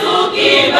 Suki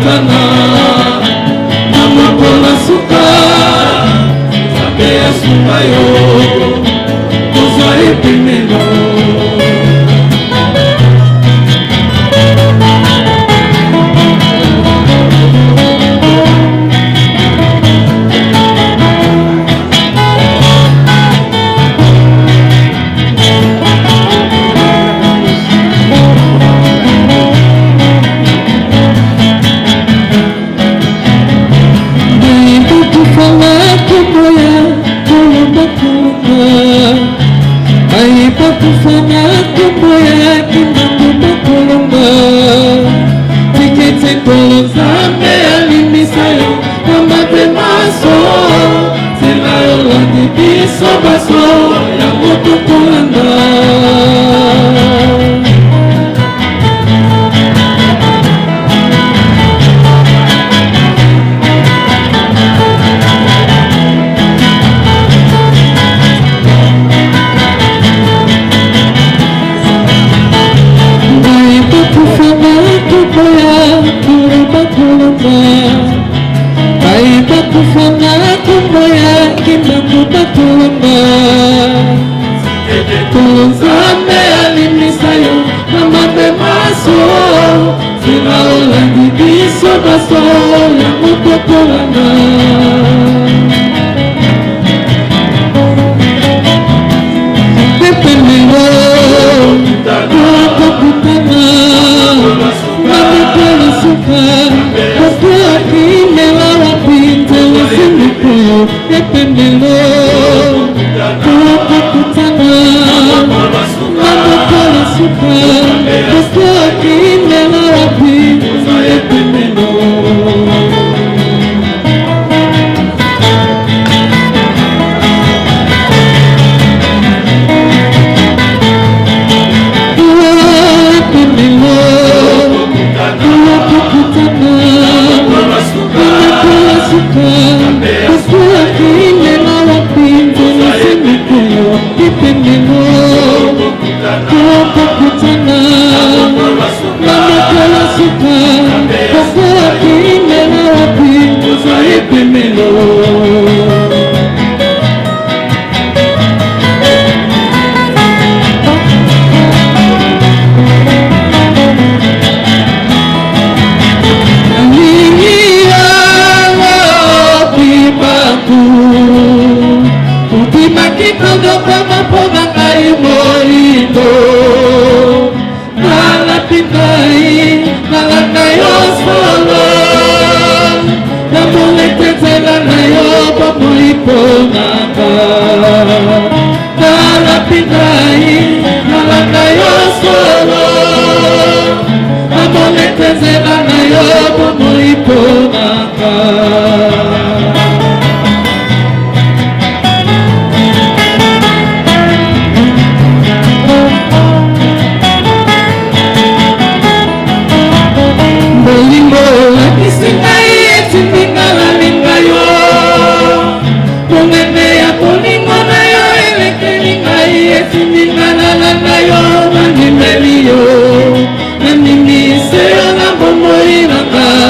kotana na mokolo suka Nzambe asunga yo kozwa epemelo Nani mi se na bomo inaka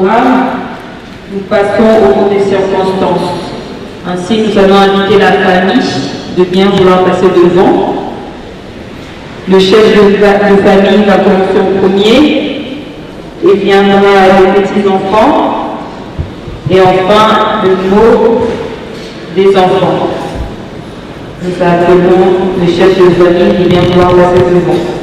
programme, nous passons au cours des circonstances. Ainsi, nous allons inviter la famille de bien vouloir passer devant. Le chef de famille va commencer en premier et viendra les petits-enfants et enfin le mot des enfants. Nous appelons le chef de famille qui vient vouloir passer devant.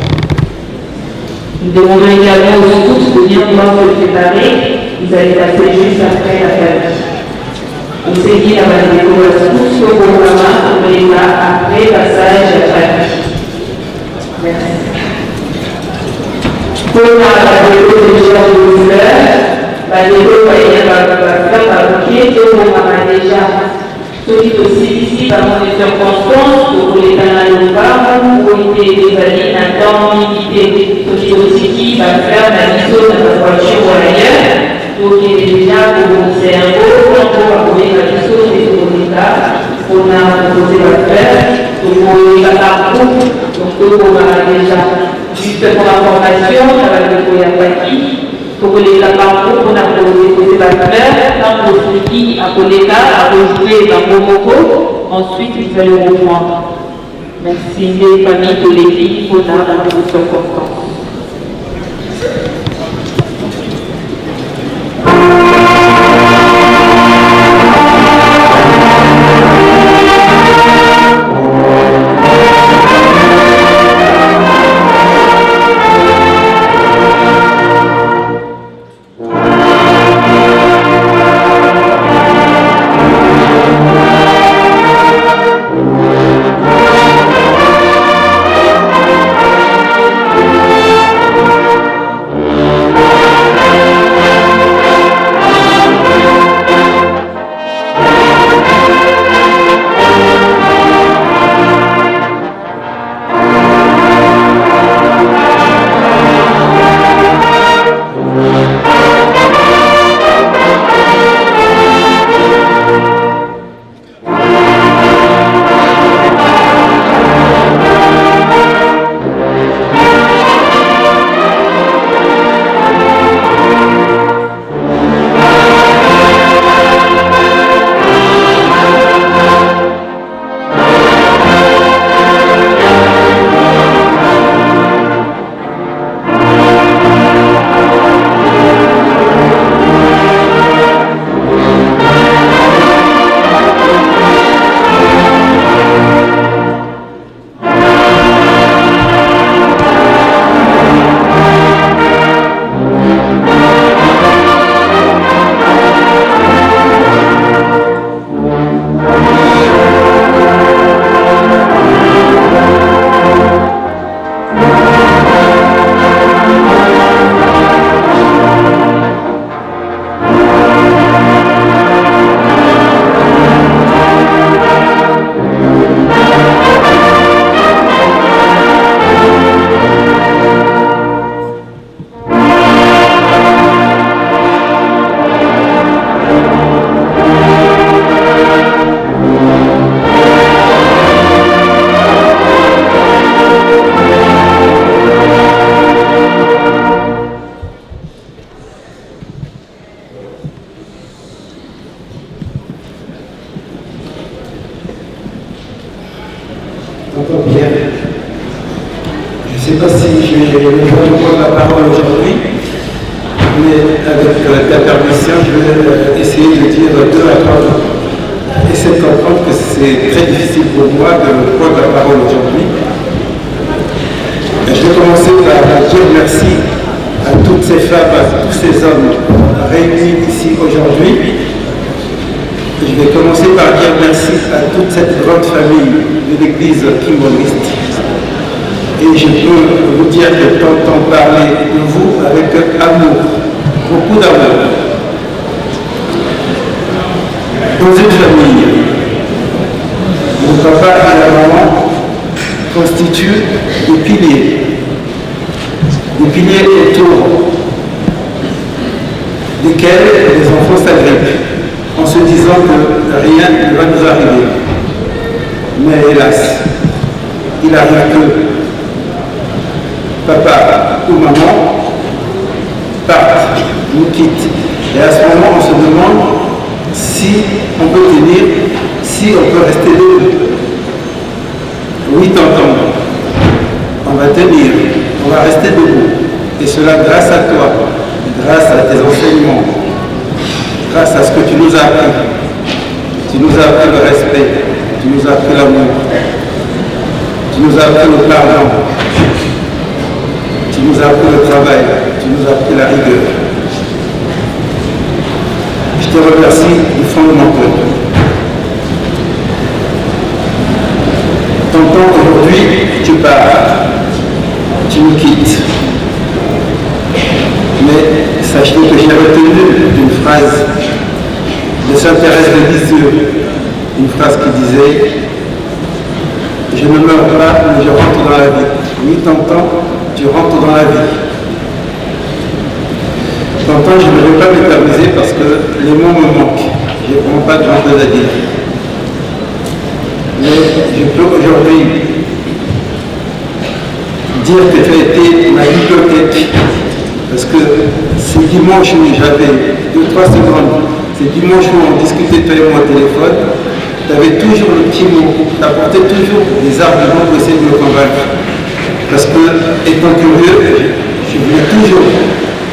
Nous demandons également aux tous de bien vouloir se préparer. Vous allez passer juste après la famille. On s'est la décoration sur le programme pour les pas après passage à la famille. Merci. Pour la déco des gens de fleurs, la déco va bouquet, tout le monde a déjà. Ce qui est aussi ici, par les circonstances, pour les canaux pour éviter des années un temps limité. Ce qui est aussi qui va faire la mise dans la voiture ou ailleurs. Donc, il est déjà pour mon cerveau, pour avoir la mise des états qu'on a posé à faire. Donc, on y va par groupe. Donc, on va déjà, juste pour l'information, ça va le Koyapaki. Pour les parcours qu'on a posé la faire, quand vous qui à Koleka, à rejouer dans Momoko, ensuite vous allez reprendre. Merci les familles de l'équipe qu'on a dans vos circonstances. Et à ce moment, on se demande si on peut tenir, si on peut rester debout. Oui, t'entends. On va tenir, on va rester debout. Et cela grâce à toi, grâce à tes enseignements, grâce à ce que tu nous as appris. Tu nous as appris le respect, tu nous as appris l'amour, tu nous as appris le pardon, tu nous as appris le travail, tu nous as appris la rigueur. Je te remercie du fond de mon cœur. Tonton, aujourd'hui, tu pars, tu nous quittes. Mais sache que j'ai retenu une phrase de Sainte Thérèse de Lisieux, une phrase qui disait « Je ne meurs pas, mais je rentre dans la vie. » Oui, tonton, tu rentres dans la vie. Tonton, je ne vais pas m'éterniser parce que les mots me manquent. Je n'ai vraiment pas grand chose à dire. Mais je peux aujourd'hui dire que tu as été ma bibliothèque. Parce que ces dimanches où j'avais 2-3 secondes, ces dimanches où on discutait toi et moi au téléphone, tu avais toujours le petit mot, tu apportais toujours des arguments pour essayer de me convaincre. Parce que, étant curieux, je voulais toujours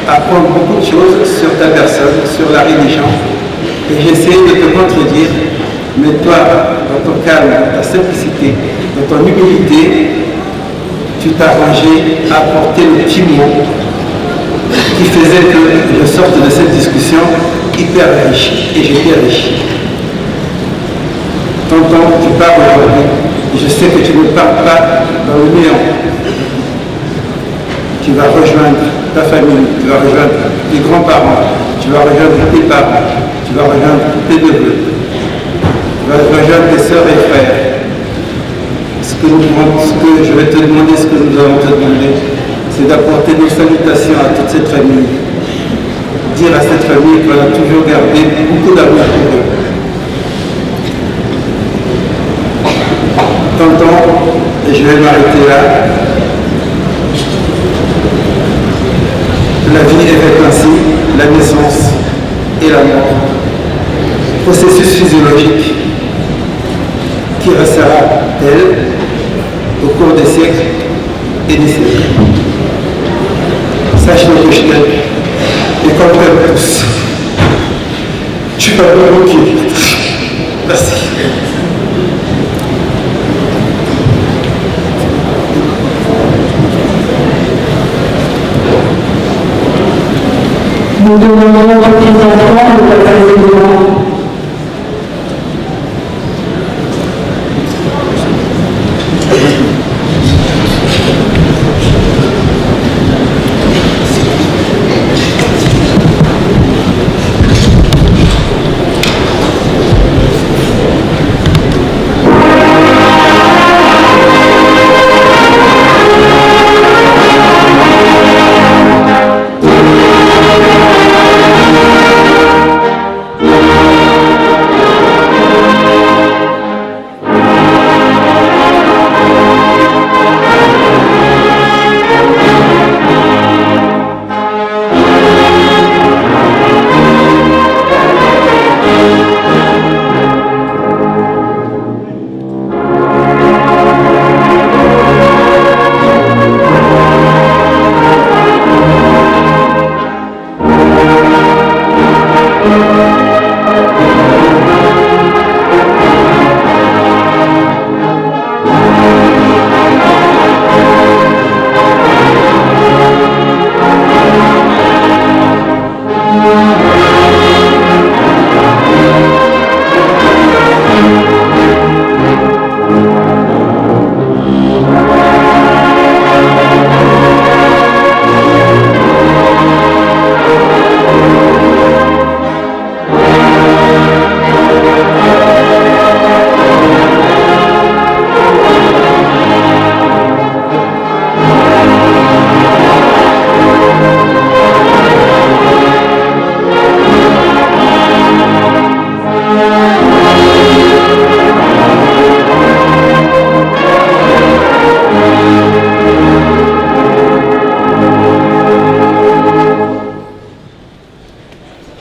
apprendre beaucoup de choses sur ta personne, sur la religion, et j'essayais de te contredire, mais toi, dans ton calme, dans ta simplicité, dans ton humilité, tu t'as rangé à apporter le petit mot qui faisait que je sorte de cette discussion hyper riche, et j'étais riche. Tonton, tu pars aujourd'hui, et je sais que tu ne pars pas dans le néant. Tu vas rejoindre ta famille, tu vas rejoindre tes grands-parents, tu vas rejoindre tes parents, tu vas rejoindre tes neveux, tu vas rejoindre tes sœurs et frères. Ce que je vais te demander, ce que nous allons te demander, c'est d'apporter nos salutations à toute cette famille. Dire à cette famille qu'on a toujours gardé beaucoup d'amour pour eux. Tonton, et je vais m'arrêter là. La vie est faite ainsi, la naissance et la mort. Processus physiologique qui restera tel au cours des siècles et des siècles. Sache-le que je t'aime et qu'on t'aime tous. Tu vas me manquer. Merci. Nous demandons aux petits enfants de passer devant.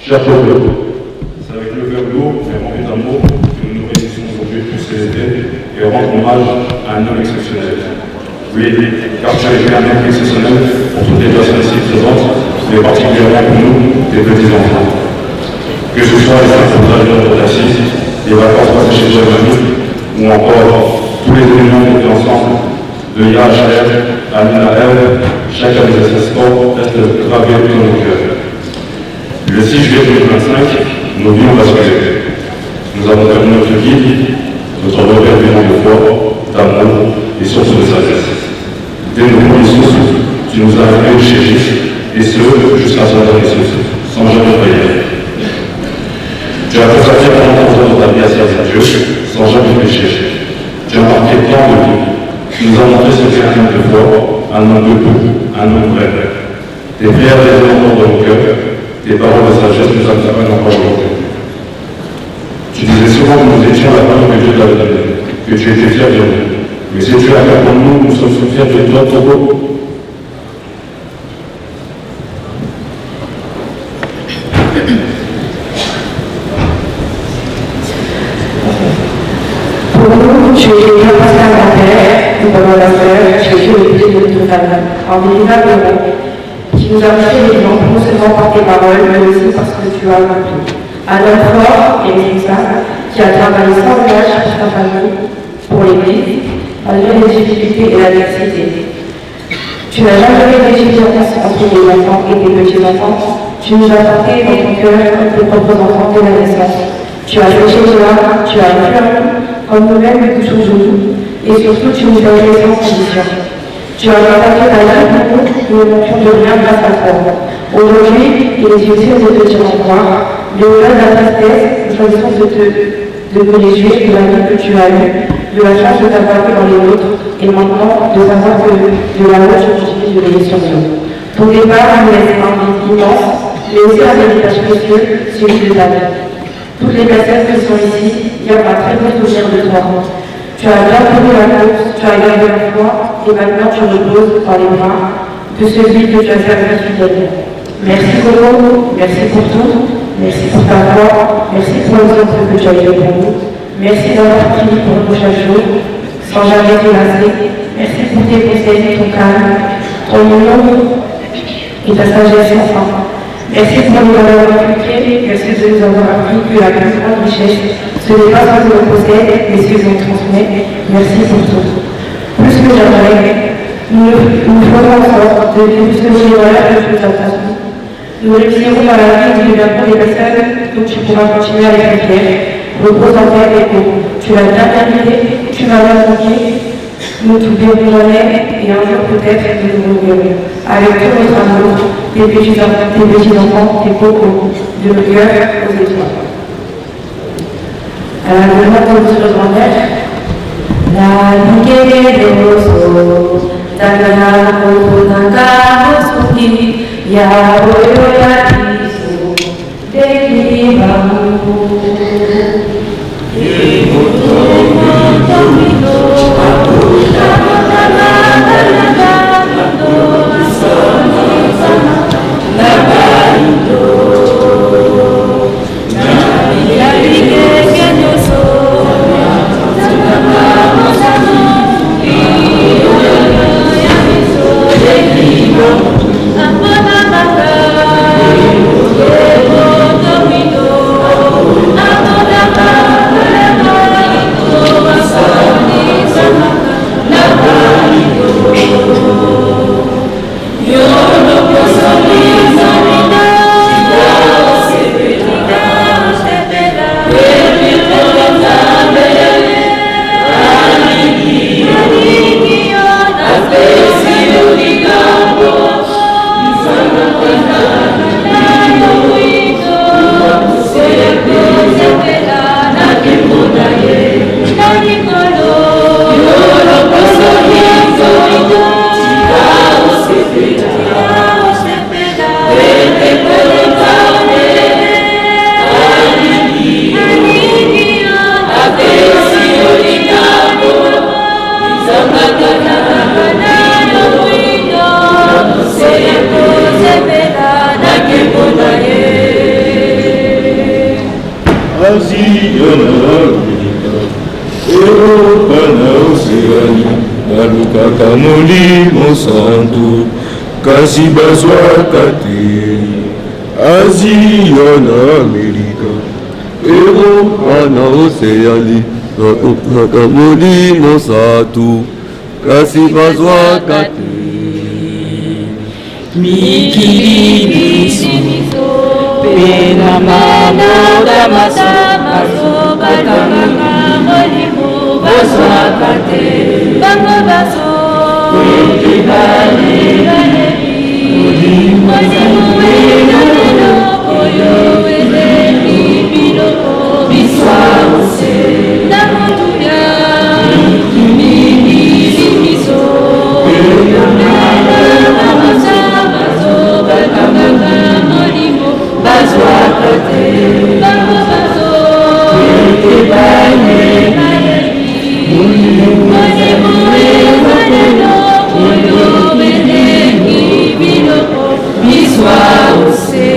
Chers collègues, c'est avec le cœur lourd et rempli d'amour que nous nous réunissons aujourd'hui pour célébrer et rendre hommage à un homme exceptionnel. Oui, car tu as été un homme exceptionnel pour toutes les personnes ici présentes, mais particulièrement pour nous, les petits-enfants. Que ce soit les accompagnements de taxi, les vacances passées chez les amis, ou encore tous les événements qui étaient ensemble, de IHR à l'INAR, chacun des assistants reste gravé dans nos cœurs. Le 6 juillet 2025, nos vies ont basculé. Nous avons perdu notre guide, notre repère de foi, d'amour et source de sagesse. Dès nos premiers soucis, tu nous as appelés au shérif, et ce, jusqu'à son dernier souci, sans jamais prière. Tu as consacré 40 ans de ta vie à servir Dieu, sans jamais pécher. Tu as marqué tant de vie. Tu nous as montré ce qu'est un homme de foi, un homme de bout, un homme vrai. Tes prières résonnent encore dans nos cœurs, tes paroles de sagesse nous accompagnent encore aujourd'hui. Tu disais souvent que nous étions la parole que Dieu t'avait donnée, que tu étais fier de nous. Mais si tu as fait pour nous, nous sommes fiers de toi, Togo. Pour nous, tu es le pasteur de la terre, nous avons la sœur, tu es le pied de notre famille, en véritable héros, qui nous a fait l'exemple, non seulement par tes paroles, mais aussi parce que tu as accompli. Un homme fort et responsable, qui a travaillé sans relâche pour ta famille, pour l'Église, malgré les difficultés et l'adversité. Tu n'as jamais réfléchi entre les enfants et tes petits-enfants. Tu nous as portés dans ton cœur comme tes propres enfants dès la naissance. Tu as fait chez toi, tu as influencé comme nous-mêmes nous touchons aujourd'hui. Et surtout, tu nous as aidés sans condition. Tu as partagé ta vie pour nous, nous ne manquions de rien grâce à toi. Aujourd'hui, il est utile de te dire au revoir. Mais au-delà de la tristesse, nous choisissons de nous réjouir de la vie que tu as eue, de la chance de t'avoir fait dans les nôtres, et maintenant de savoir que de la route tu continues de veiller sur nous. Ton départ nous laisse un vide immense, mais aussi un héritage précieux, celui de ta vie. Toutes les personnes qui sont ici gardent un très bon souvenir de toi. Tu as bien connu la course, tu as gardé la foi, et maintenant tu reposes dans les bras de celui que tu as servi fidèlement. Merci beaucoup, merci pour tout, merci pour ta foi, merci pour l'exemple que tu as été pour nous. Merci d'avoir prié pour nous chaque jour, sans jamais te lasser. Merci pour tes conseils, ton calme, ton union et ta sagesse enfin. Merci pour nous avoir inculqué, merci de nous avoir appris que la plus grande richesse, ce n'est pas ce que l'on possède, mais ce que l'on transmet. Merci pour tout. Plus que jamais, nous ferons en sorte de vivre ce que les valeurs que tu nous as transmis. Nous réussirons dans la vie et nous deviendrons des personnes dont tu pourras continuer à être fier. Repose en paix et paix. Tu l'as bien terminé, tu m'as bien manqué. Nous t'oublierons jamais et un jour peut-être nous nous reverrons. Avec tout notre amour, tes petits-enfants, tes cocos, de nos cœurs aux étoiles. À la demande de notre grand-mère, la ligue de l'osso, Dagana Kopunaka Mosuki, Yaboya Iso, Dekibamu. Thank you. Europa na Oceania, balukaka molimo santu, kasi bazwaka te. Asia na Amerika, Europa na Oceania, balukaka molimo santu, kasi bazwaka te. Mikili biso, pena mamoda maso, balukaka molimo bazwaka te. Bango baso, wekibale, molimo wena oyo wele biloko biswa ose. Namutuya, mikili biso, pena mamoda molimo bazwaka te. Bango baso, wekibale, molimo wena oyo wele biloko biswa ose.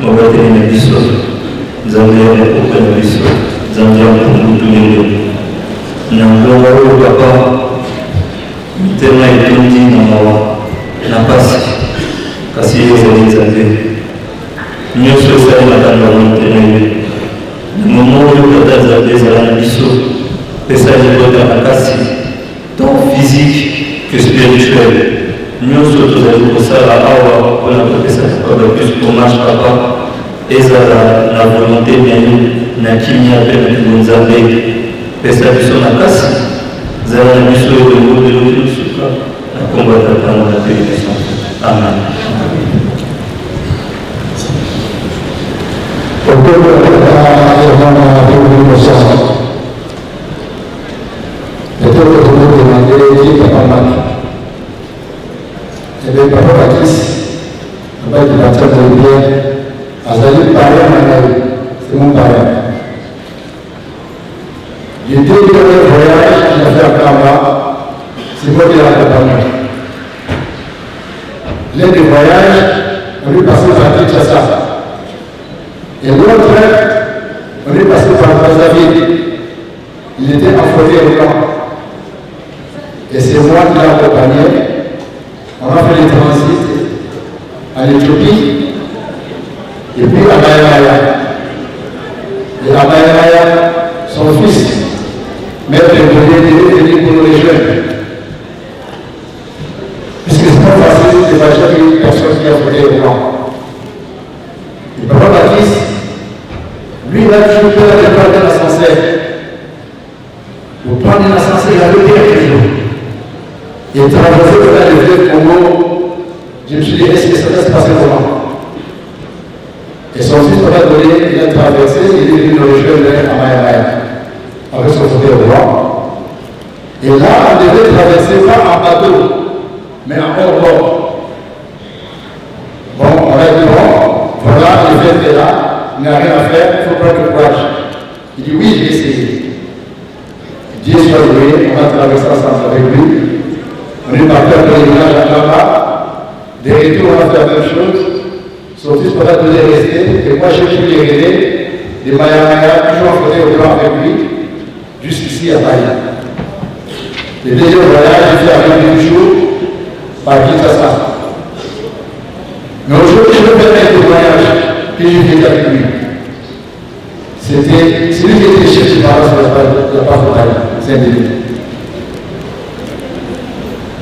Mabateli na biso, Nzambe ya mapoko na biso, Nzambe ya mpungu tulele. Na mlonga oyo papa, mitema etondi na mawa, na pasi, kasi ezali Nzambe. Nyonso esalemaka na volonté na ye. Na momo oyo tata Nzambe ezala na biso, pesa libota makasi, tant physique que spirituel. Nyonso tozali kosala awa mpona kopesa papa plus hommage papa ezala na volonté na ye na kimia mpe na libo Nzambe pesa biso makasi zala na biso elongo lelo tosuka na kombo ya tatango na télévision. Amen. Et bien, papa Baptiste, papa du baptême de Pierre, Azali parrain Manaï, c'est mon parrain. J'étais dans le voyage qu'il a fait à Kamba, c'est moi qui l'ai accompagné. L'un des voyages, on est passé par Kinshasa. Et l'autre, on est passé par Brazzaville. Il était en fauteuil roulant. Et c'est moi qui l'ai accompagné. On a fait le transit à l'Éthiopie et puis à Maïmaya. Et à Maïmaya, son fils, maître de venu pour nous rejoindre. Puisque c'est pas facile d'imaginer une personne qui a fait le blanc. Et papa Baptiste, lui, il a toujours peur de prendre l'ascenseur. Pour prendre l'ascenseur, il a le pire que nous. Et traversé le fleuve Congo, je me suis dit, est-ce que ça va se passer comment? Et son fils m'a donné, il a traversé, il est venu le rejoindre à Maïmaya, avec son fauteuil droit. Et là, on devait traverser pas en bateau, mais en hors-bord. Bon, on a dit, bon, voilà, le fait est là, il n'y a rien à faire, il faut prendre le courage. Il dit, oui, j'ai essayé. Dieu soit loué, on va traverser ensemble avec lui. On est parti à pèlerinage à Kamba. Des retours, on a fait la même chose. Son fils pourra donner rester. Et moi, j'ai pu les aider. Des Mayamaya, toujours en fauteuil roulant avec lui, jusqu'ici à Paris. Le deuxième voyage, j'ai fait avec lui jours par Kinshasa. Mais aujourd'hui, je veux faire un témoignage que j'ai fait avec lui. C'était celui qui était chef du parent sur la part de Paris. C'est un délire.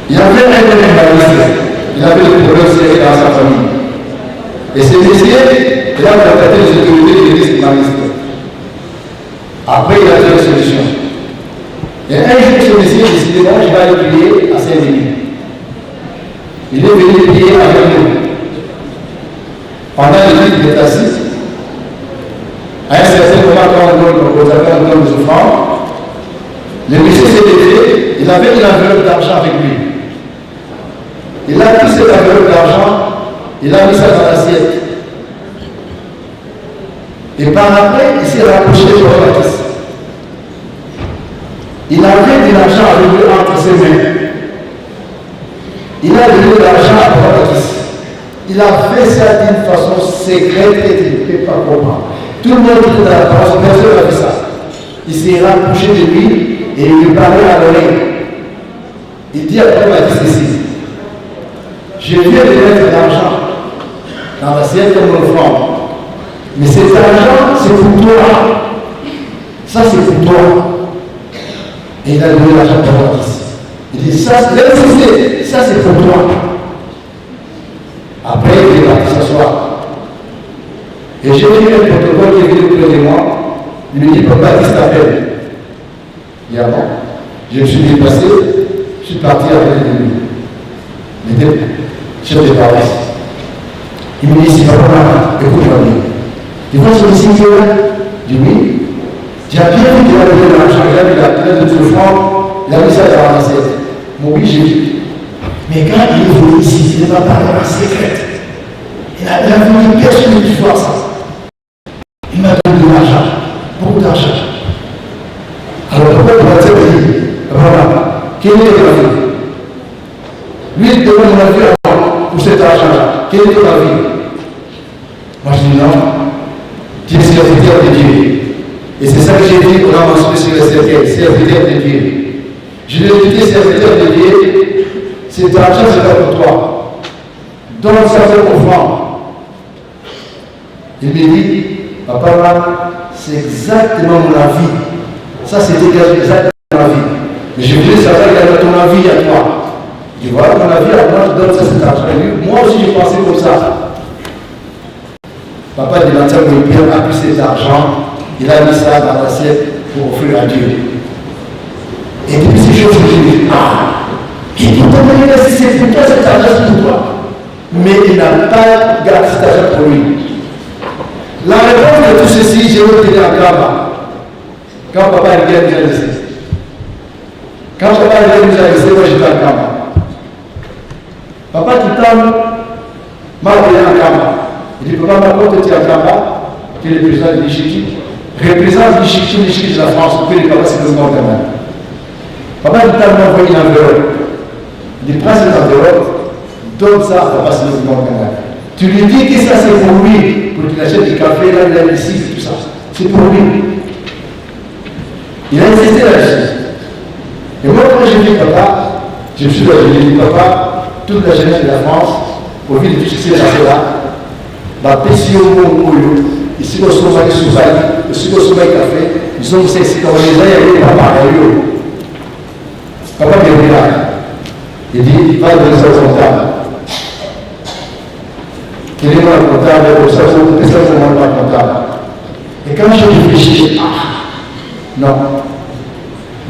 Il avait un humaniste, il avait le problème sérieux dans sa famille. Et ce monsieur, il a contacté les autorités de l'église humaniste. Après, il a fait une solution. Et un jour, ce monsieur a décidé, bon, je vais aller prier à Saint-Denis. Il est venu prier avec nous. Pendant l'église, il est assis. À un certain moment, quand on donne aux offrandes, le monsieur s'est levé, il avait une enveloppe d'argent avec lui. Il a pris cette enveloppe d'argent, il a mis ça dans l'assiette. Et par après, il s'est rapproché de Papa Baptiste. Il avait de l'argent avec lui entre ses mains. Il a donné de l'argent à Papa Baptiste. Il a fait ça d'une façon secrète et il ne peut pas comprendre. Tout le monde était dans la parole, personne n'a fait ça. Il s'est rapproché de lui et il lui parlait à l'oreille. Il dit à Papa Baptiste ici, je viens de mettre l'argent dans l'assiette comme l'offrande. Mais cet argent, c'est pour toi. Ça, c'est pour toi. Et il a donné l'argent pour Baptiste. Il dit, ça, c'est pour toi. Après, il est parti s'asseoir. Et j'ai vu un protocole qui est venu près de moi. Il me dit, Papa Baptiste t'appelle. Il dit, ah bon? Je me suis déplacé, je suis parti avec lui. Il était chef de paroisse. Il me dit, si papa, écoute-moi bien. Tu vois ce ici qui est là? Je dis, oui. Tu as bien vu qu'il a donné l'argent, il a mis la plainte de francs, il a mis ça dans l'assiette. Bon, oui, j'ai dit. Mais quand il est venu ici, il ne m'a pas parlé en secret. Il a venu personne ne dit voir ça. Il m'a donné de l'argent, beaucoup d'argent. Alors pourquoi il va dire, voilà, quel est le vie? Lui, il demande la vie avant pour cet argent-là. Quelle est la vie? Moi, je dis non, tu es serviteur de Dieu. Et c'est ça que j'ai dit pour mentionné sur le cercueil, serviteur de Dieu. Je lui ai dit, serviteur de Dieu, cet argent, c'est pas pour toi. Donne ça pour offrande. Il me dit, papa, c'est exactement mon avis. Ça, c'est exactement mon avis. Mais je voulais savoir quel est ton avis à toi. Tu vois, ton avis à moi, je donne ça cet argent. Moi aussi, j'ai pensé comme ça. Papa de l'Ancien Moïse a pris cet argent, il a mis ça dans l'assiette pour offrir à Dieu. Et depuis ces choses, je dis, il dit, c'est pour toi cet argent, c'est pour toi. Mais il n'a pas gardé cet argent pour lui. La réponse de tout ceci, je vais te dire à Kaba. Quand papa est bien, nous a laissé. Quand papa est bien, nous a laissé, moi j'étais à Kaba. Papa qui parle, m'a appelé à Kaba. Il dit, papa, ma porte était à Kaba, qui est le président de l'Ichiki, représente l'Ichiki de la France, puis le papa c'est le monde quand même. Papa qui parle m'a envoyé une enveloppe. Il dit, prends cette enveloppe, donne ça à papa c'est le monde quand même. Tu lui dis que ça c'est pour lui, pour qu'il achète du café, là, il a ici, tout ça. C'est pour lui. Il a insisté là-dessus. Et moi, quand j'ai dit papa, je me suis dit, papa, toute la jeunesse de la France, au vu de tout ce qui s'est passé là, va pécher au mot, ici, au sommet, ici, au sommet café, ils ont fait ici, comme les gens, il y a papa, papa vient là. Il dit, va donner ça au comptable. Il est dans le comptable, comme ça, vous ne pouvez pas comptable. Et quand je réfléchis, non.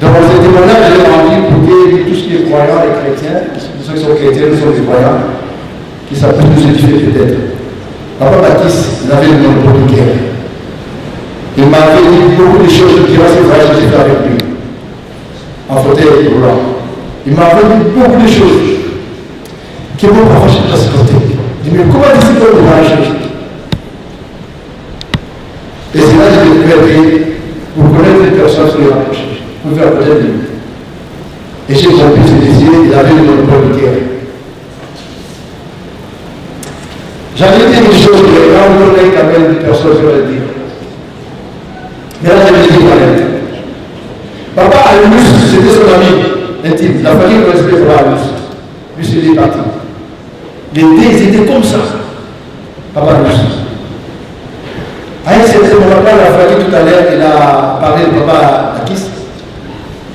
Donc, ce témoignage, je l'ai rendu pour que tout ce qui est croyant et chrétien, ceux qui sont chrétiens, nous sommes des croyants, qui s'appellent nous édifier peut-être. Papa Baptiste, il avait le monopole de guerre. Il m'avait dit beaucoup de choses durant ces voyages que j'ai fait avec lui, en fauteuil roulant. Il m'avait dit beaucoup de choses qui m'ont parfois chez de ce côté. Il me dit, mais comment est-ce que tu vas changer? Et c'est là que j'ai découvert pour connaître les personnes qui les rapprochent, pour faire connaître lui. Et j'ai compris ce désir, il avait le monopole de guerre. J'avais dit une chose, mais quand on connaît quand même des personnes, je vais le dire. Mais là, je vais le dire quand même. Papa Almus, c'était son ami intime. La famille respectait Papa Almus. Lui, c'est parti. Les deux, ils étaient comme ça. Papa Almus. À un certain moment, quand la famille tout à l'heure, il a parlé de Papa Akis.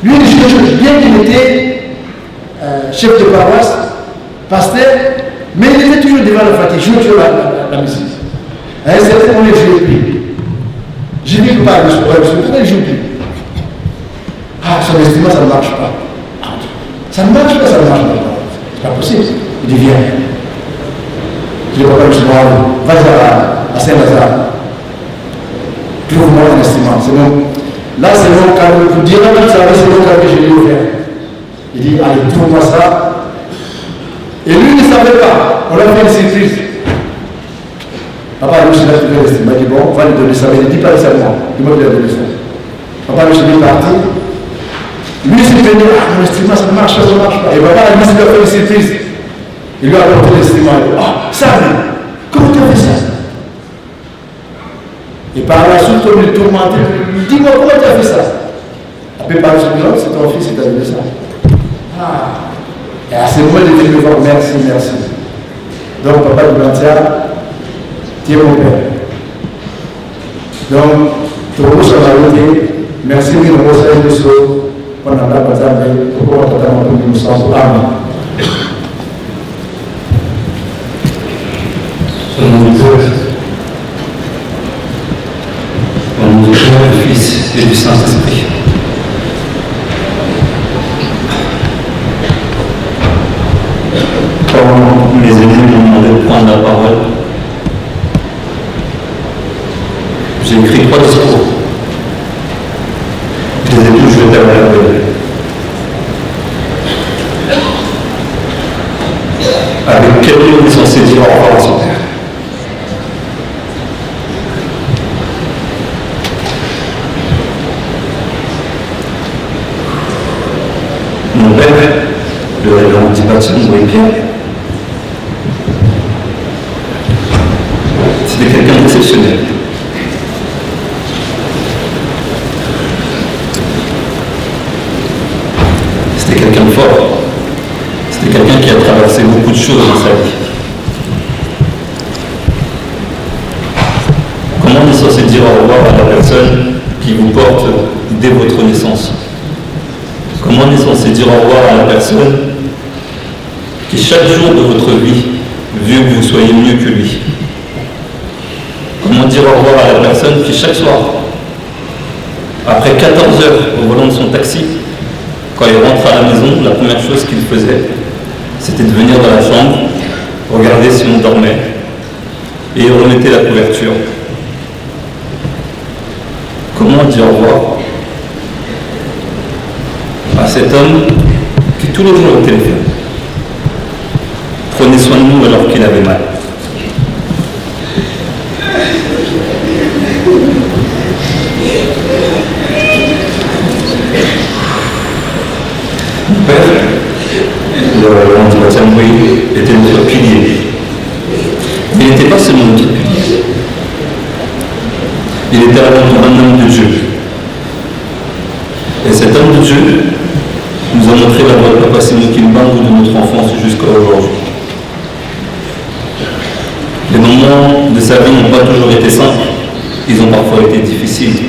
Lui, bien qu'il était chef de paroisse, pasteur, mais il était toujours devant la fatigue, il jouait toujours la musique. À un certain moment, il ne jouait plus. J'ai dit que pas, pourquoi il ne joue plus? Ah, son instrument, ça ne marche pas. Ça ne marche pas, ça ne marche pas. C'est pas possible. Il dit, viens. Je dis, papa, vas à Saint-Lazare. Trouve-moi un instrument. C'est bon. Là, c'est mon cadeau. Pour dire à tout ça, c'est mon cadeau que je lui ai offert. Il dit, allez, trouve-moi ça. Et lui ne savait pas. On a fait une surprise. Papa, lui, je l'ai trouvé l'instrument. Il dit, bon, on va lui donner ça. Mais il ne dit pas ça à moi. Il m'a donné ça. Papa, lui, je l'ai parti. Lui, il s'est venu, mon instrument, ça ne marche pas, ça ne marche pas. Et papa, lui, il a fait une surprise. Il lui a apporté l'instrument. Il dit, ça, comment tu as fait ça? Et par la suite, on lui tourmentait. Il dit, dis-moi, comment tu as fait ça? Après, par la suite, c'est ton fils qui t'a donné ça. Et à ce moment, il dit, merci, merci. Donc, papa du Bantia, tu es mon père. Donc, tu vas sur la route. Merci, nous avons fait des choses. On a la bataille, pourquoi on a un peu de sens. Amen. Au nom du Père, au nom du Père, du Fils et du Saint-Esprit. Quand mes aînés m'ont demandé de prendre la parole, j'ai écrit 3 discours. Je les ai tous jetés à la poubelle. Avec quel mot on est censé dire au revoir à son père? Mon père, le révérend Antipatien, Louis Pierre, C'était quelqu'un d'exceptionnel. C'était quelqu'un de fort. C'était quelqu'un qui a traversé beaucoup de choses dans sa vie. Comment on est censé dire au revoir à la personne qui vous porte dès votre naissance? Comment on est censé dire au revoir à la personne qui chaque jour de votre vie veut que vous soyez mieux que lui? Comment dire au revoir à la personne qui chaque soir, après 14 heures au volant de son taxi, quand il rentre à la maison, la première chose qu'il faisait, c'était de venir dans la chambre, regarder si on dormait, et il remettait la couverture. Comment dire au revoir à cet homme qui tous les jours au téléphone prenait soin de nous alors qu'il avait mal? Mon père, le était notre pilier. Mais il n'était pas seulement notre pilier. Il était avant tout un homme de Dieu. Et cet homme de Dieu nous a montré la voie de Papa Sémou Kimbangu de notre enfance jusqu'à aujourd'hui. Les moments de sa vie n'ont pas toujours été simples, ils ont parfois été difficiles.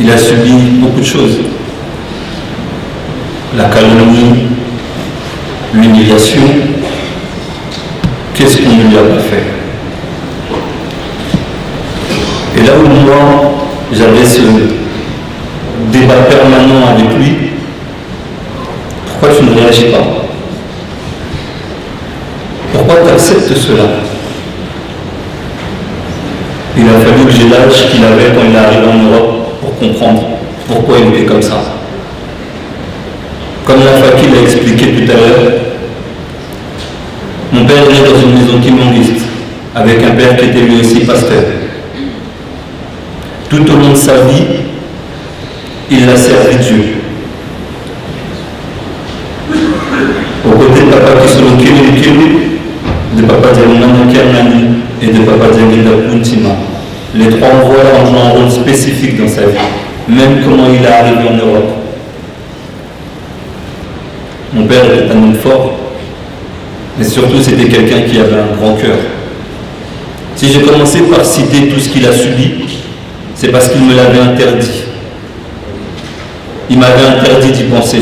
Il a subi beaucoup de choses. La calomnie, l'humiliation. Qu'est-ce qu'on ne lui a pas fait? Et là où moi, j'avais ce débat permanent avec lui, pourquoi tu ne réagis pas? Pourquoi tu acceptes cela? Il a fallu que j'ai l'âge qu'il avait quand il est arrivé en Europe pour comprendre pourquoi il était comme ça. Comme la Fakir l'a expliqué tout à l'heure, mon père est né dans une maison kimbanguiste, avec un père qui était lui aussi pasteur. Tout au long de sa vie, il a servi Dieu. Aux côtés de Papa Kisolo Kiri, de Papa Diamana Kernani et de Papa Diamida Puntima, les trois envois ont joué un rôle spécifique dans sa vie, même comment il est arrivé en Europe. Mon père était un homme fort, mais surtout c'était quelqu'un qui avait un grand cœur. Si j'ai commencé par citer tout ce qu'il a subi, c'est parce qu'il me l'avait interdit. Il m'avait interdit d'y penser.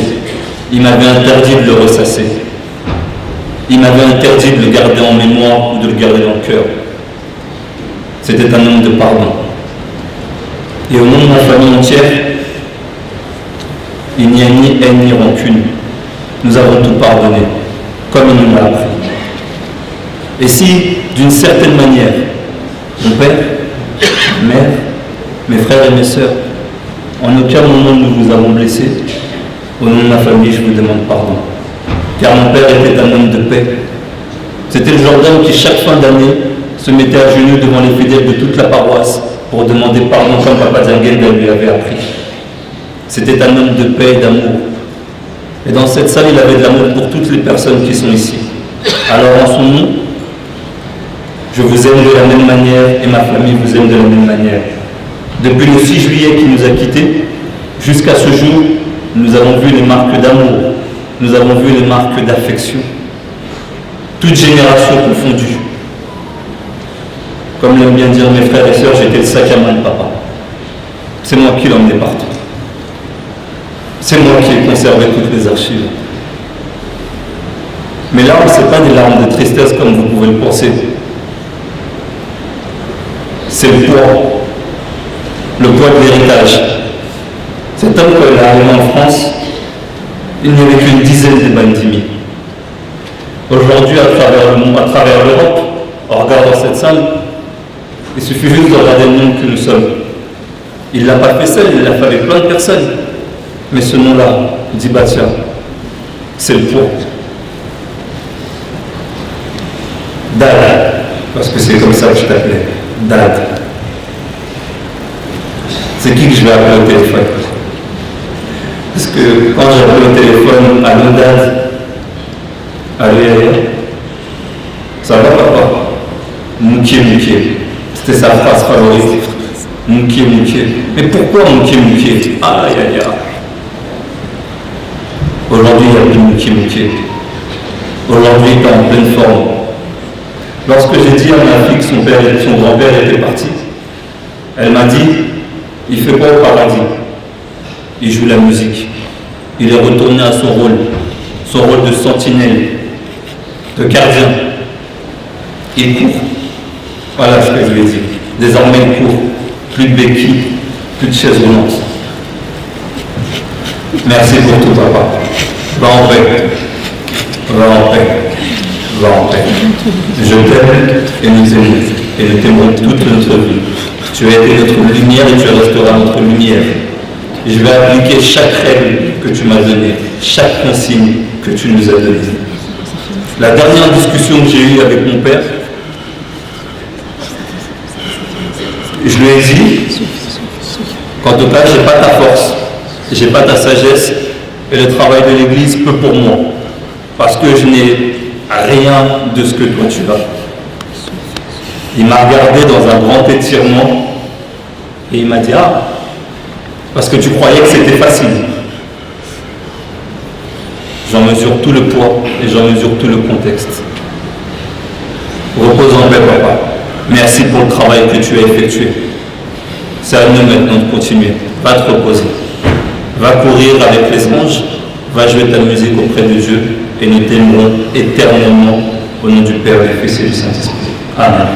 Il m'avait interdit de le ressasser. Il m'avait interdit de le garder en mémoire ou de le garder dans le cœur. C'était un homme de pardon. Et au nom de ma famille entière, il n'y a ni haine ni rancune. Nous avons tout pardonné, comme il nous l'a appris. Et si, d'une certaine manière, mon père, ma mère, mes frères et mes sœurs, en aucun moment nous vous avons blessés, au nom de ma famille, je vous demande pardon. Car mon père était un homme de paix. C'était le genre d'homme qui, chaque fin d'année, se mettait à genoux devant les fidèles de toute la paroisse pour demander pardon comme Papa Diangenda lui avait appris. C'était un homme de paix et d'amour. Et dans cette salle, il avait de l'amour pour toutes les personnes qui sont ici. Alors en son nom, je vous aime de la même manière et ma famille vous aime de la même manière. Depuis le 6 juillet qui nous a quittés, jusqu'à ce jour, nous avons vu les marques d'amour, nous avons vu les marques d'affection. Toutes générations confondues. Comme l'aiment bien dire mes frères et sœurs, j'étais le sac à main de papa. C'est moi qui l'emmenais partout. C'est moi qui ai conservé toutes les archives. Mes larmes, ce n'est pas des larmes de tristesse comme vous pouvez le penser. C'est le poids de l'héritage. Cet homme, quand il est arrivé en France, il n'y avait qu'une dizaine de bandits. Aujourd'hui, à travers le monde, à travers l'Europe, en regardant cette salle, il suffit juste de regarder le monde que nous sommes. Il ne l'a pas fait seul, il l'a fait avec plein de personnes. Mais ce nom-là, Dibatia, c'est le poids. Dad, parce que c'est comme ça que je t'appelais. Dad. C'est qui que je vais appeler au téléphone? Parce que quand j'appelle au téléphone, allô Dad, allô Yaya, ça va papa? Moukié. C'était sa phrase favorite. Mouké, mouké. Mais pourquoi mouké, mouké? Aïe, aïe, aïe. Aujourd'hui, il n'y a plus mouké, mouké. Aujourd'hui, tu es en pleine forme. Lorsque j'ai dit à ma fille que son grand-père était parti, elle m'a dit, il fait quoi au paradis? Il joue la musique. Il est retourné à son rôle de sentinelle, de gardien. Il court. Voilà ce que je lui ai dit. Désormais, il court. Plus de béquilles, plus de chaises roulantes. Merci pour tout, papa. Va en paix. Va en paix. Va en paix. Je t'aime et nous aimons. Et nous t'aimerons toute notre vie. Tu as été notre lumière et tu resteras notre lumière. Et je vais appliquer chaque règle que tu m'as donnée, chaque consigne que tu nous as donnée. La dernière discussion que j'ai eue avec mon père, je lui ai dit, quant au cas, je n'ai pas ta force, je n'ai pas ta sagesse, et le travail de l'Église peut pour moi, parce que je n'ai rien de ce que toi tu as. Il m'a regardé dans un grand étirement, et il m'a dit, ah, parce que tu croyais que c'était facile. J'en mesure tout le poids et j'en mesure tout le contexte. Repose en paix, papa. Merci pour le travail que tu as effectué. C'est à nous maintenant de continuer. Va te reposer. Va courir avec les anges. Va jouer ta musique auprès de Dieu. Et nous t'aimerons éternellement au nom du Père, du Fils et du Saint-Esprit. Amen.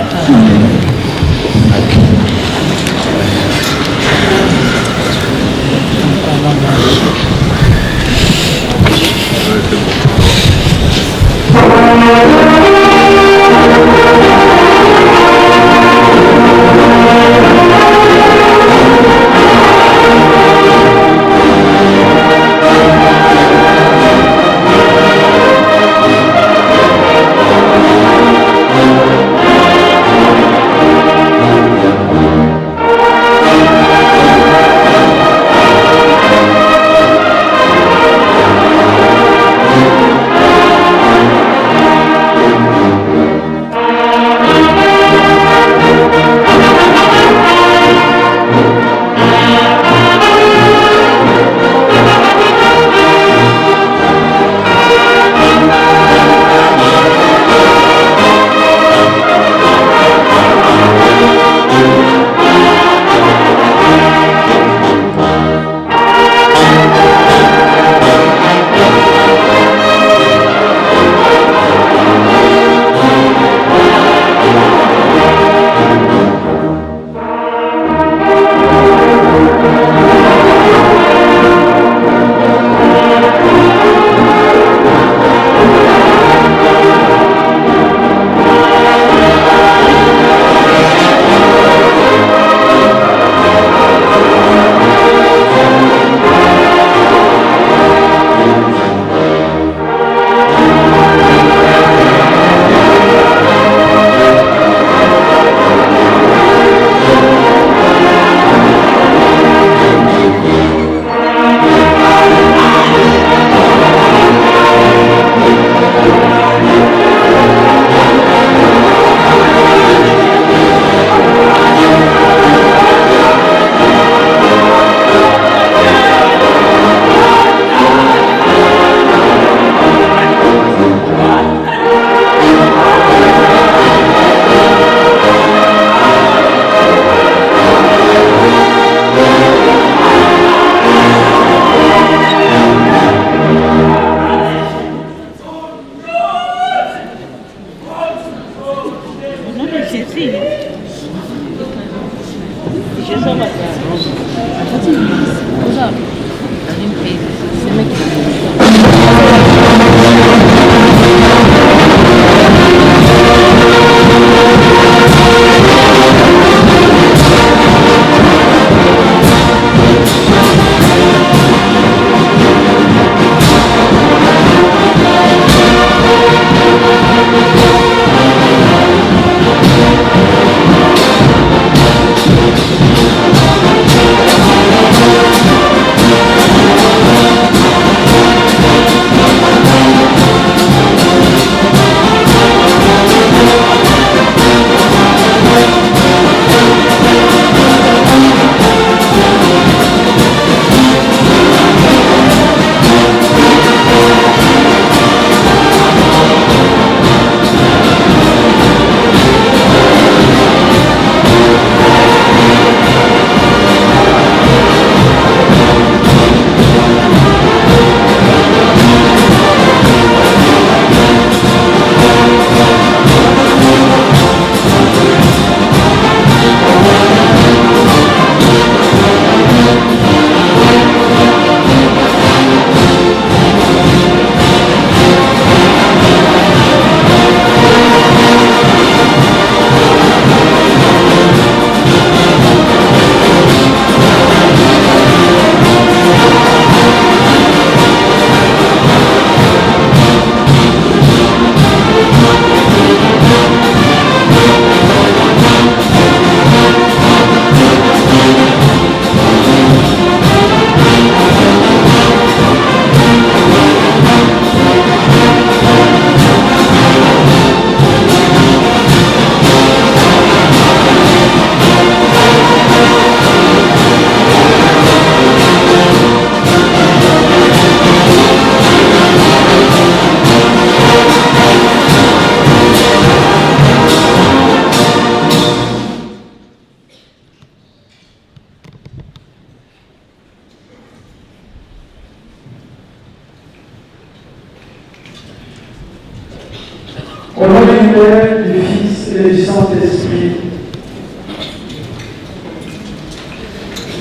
et du Saint-Esprit.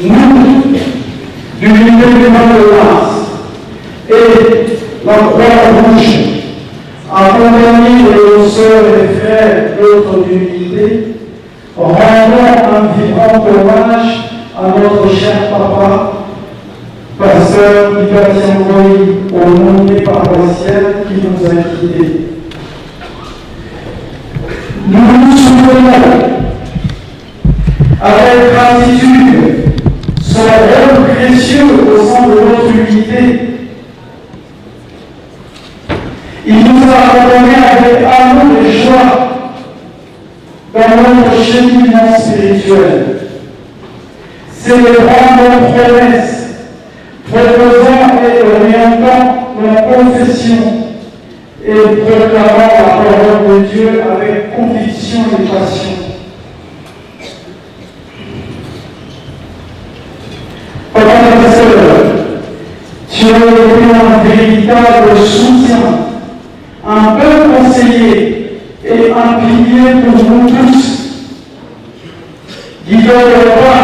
Nous, du milieu de mars et la Croix-Rouge, accompagnés de nos sœurs et frères d'autres d'humilité, rendons un vibrant hommage à notre cher papa, pasteur Libertien Goy, au nom des paroissiens qui nous a quittés. Nous nous souvenons avec gratitude son rôle précieux au sein de notre unité. Il nous a accompagnés avec amour et joie dans notre cheminement spirituel, célébrant nos promesses, proposant et orientant nos confessions et proclamant la parole de Dieu avec conviction et passion. Papa et sœurs, tu as été un véritable soutien, un bon conseiller et un pilier pour nous tous. Guidant le pas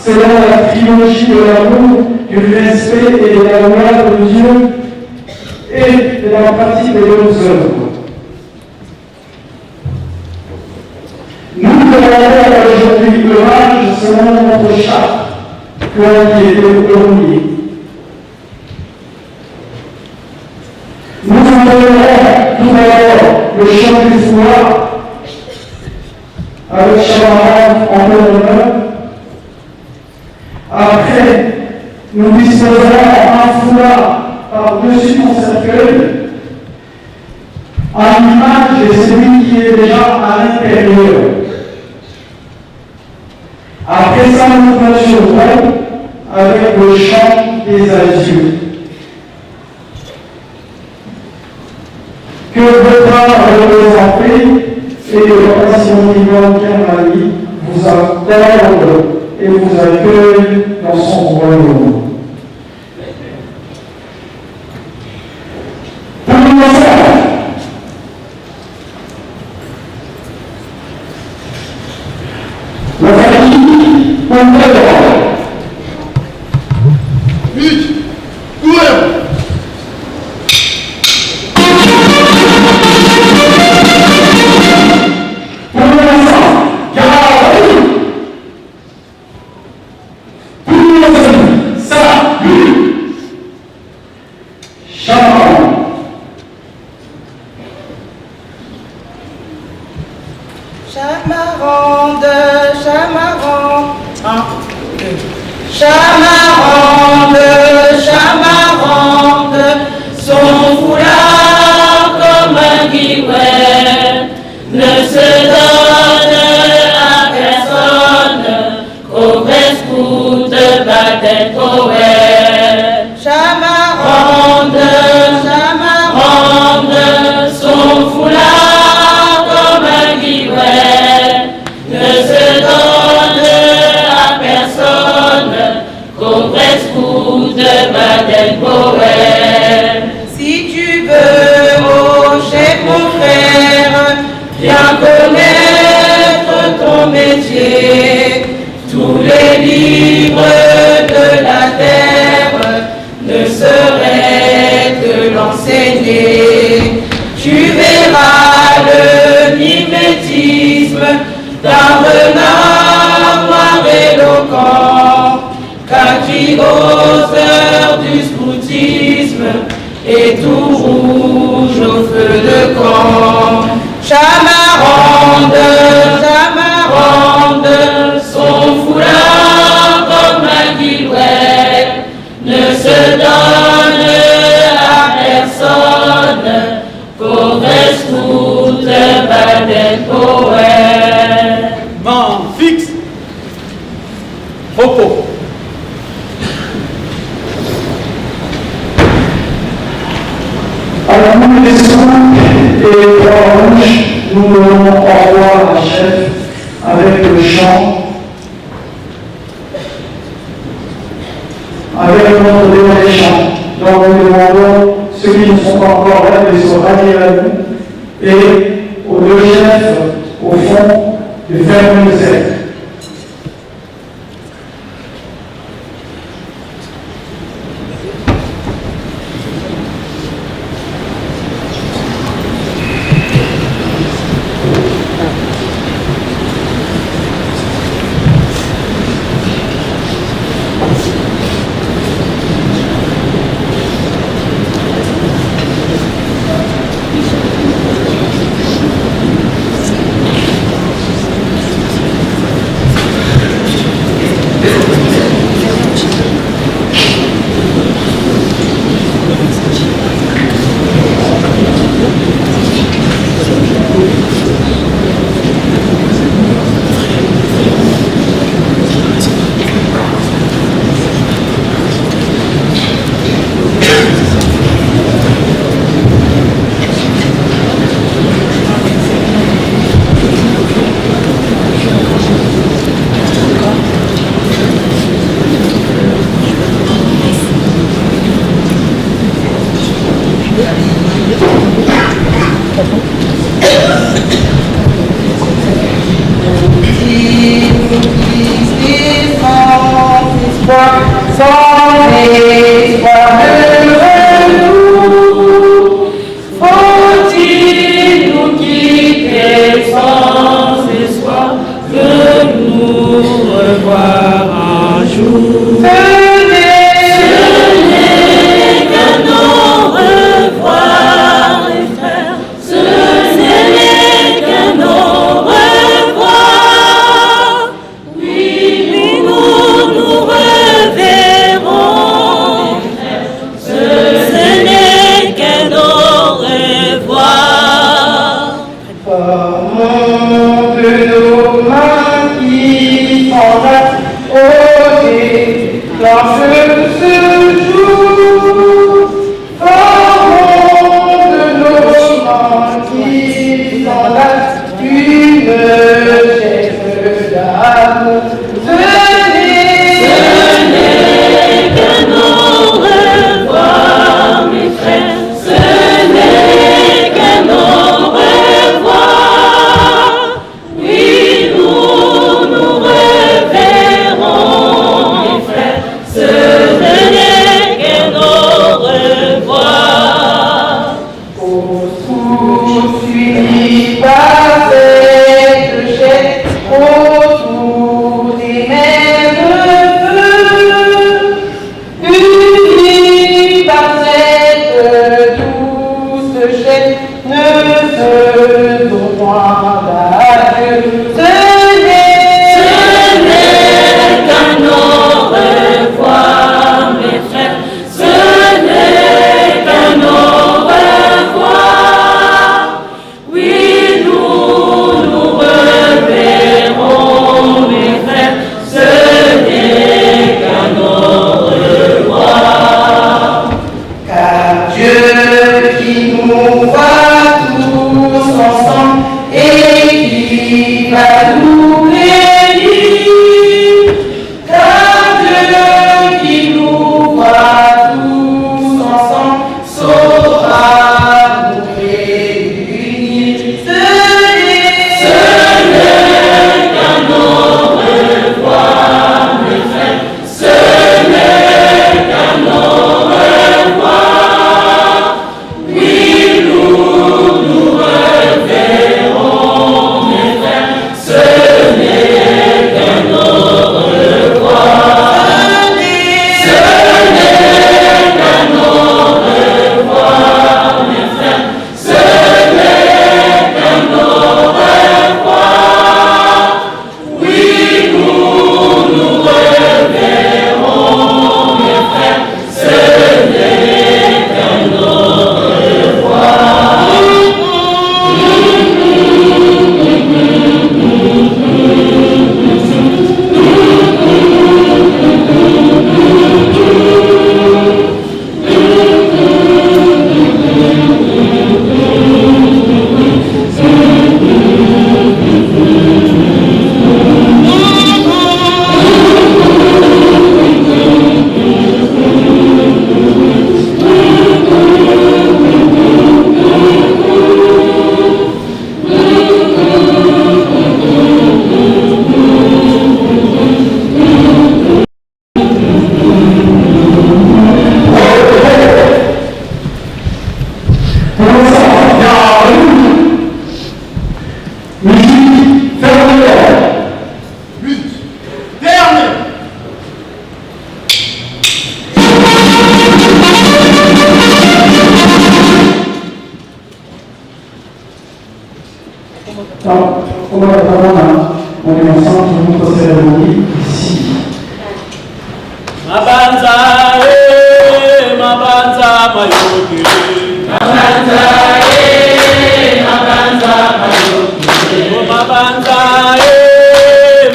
selon la trilogie de l'amour, du respect et de la gloire de Dieu et de la pratique de nos œuvres. Nous demandons aujourd'hui l'hommage selon notre charte, qui était le premier. Nous entendrons tout d'abord le chant du foie avec Chamaran en honneur. Après, nous disposerons un foulard par-dessus mon cercueil, en image de celui qui est déjà à l'intérieur. Après ça, nous clôturerons avec le chant des adieux. Que votre âme repose en paix et que le patient divin Kermani vous accorde et vous accueille dans son royaume. Pour les enfants, la famille comprendra. Vite, courez! Nous donnons au revoir à la chef avec le chant, avec notre dernier chant. Donc nous demandons ceux qui ne sont pas encore là de se rallier à nous et aux deux chefs, au fond de faire nous être. Ce Donc, on va attendre, on est ensemble pour notre cérémonie ici. Mabanza, mabanza, mayoki. Mabanza, mabanza, mayoki. Oh, mabanza,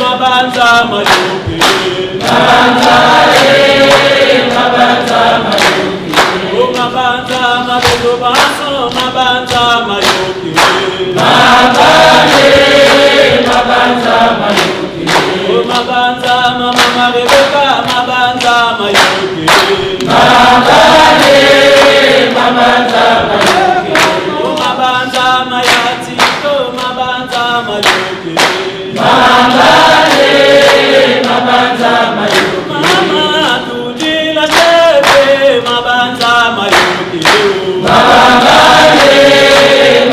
mabanza, mayoki. Mabanza, mabanza, mayoki. Oh, mabanza, mabezo baso, mabanza, mayoki. Mabanza, mabanza, mayoki. Oh, mabanza, mama Rebecca, mabanza, mayoki. Mabanza, mabanza, mayoki. Oh, mabanza, mayatiko, mabanza, mayoki. Mabanza, mabanza, mayoki. Mama, tudila tebe, mabanza, mayoki. Mabanza,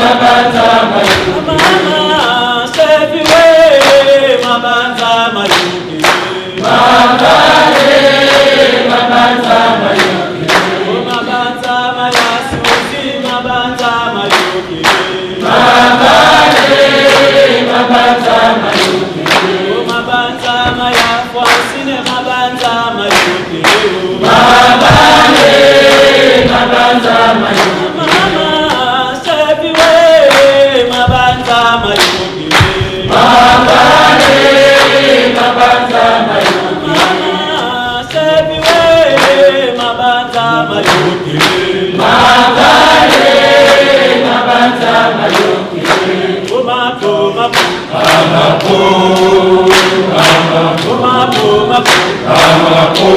mabanza, mayoki. Mama, sefiwe, mabanza, mayoki. Mabanza, mabanza, mayoki. Oh, mabanza, mayasuzi, mabanza, mayoki. Mabanza, mabanza, mayoki. Oh, mabanza, mayafwasine, mabanza, mayoki. Mabanza, mabanza, mayoki. Mama, sefiwe, mabanza, mayoki. Mabanza, mabanza, mayoki. Mama, sefiwe, mabanza, mayoki. Mabanza, mabanza, mayoki. Omako, mako, amako, amako, omako, mako, amako, amako,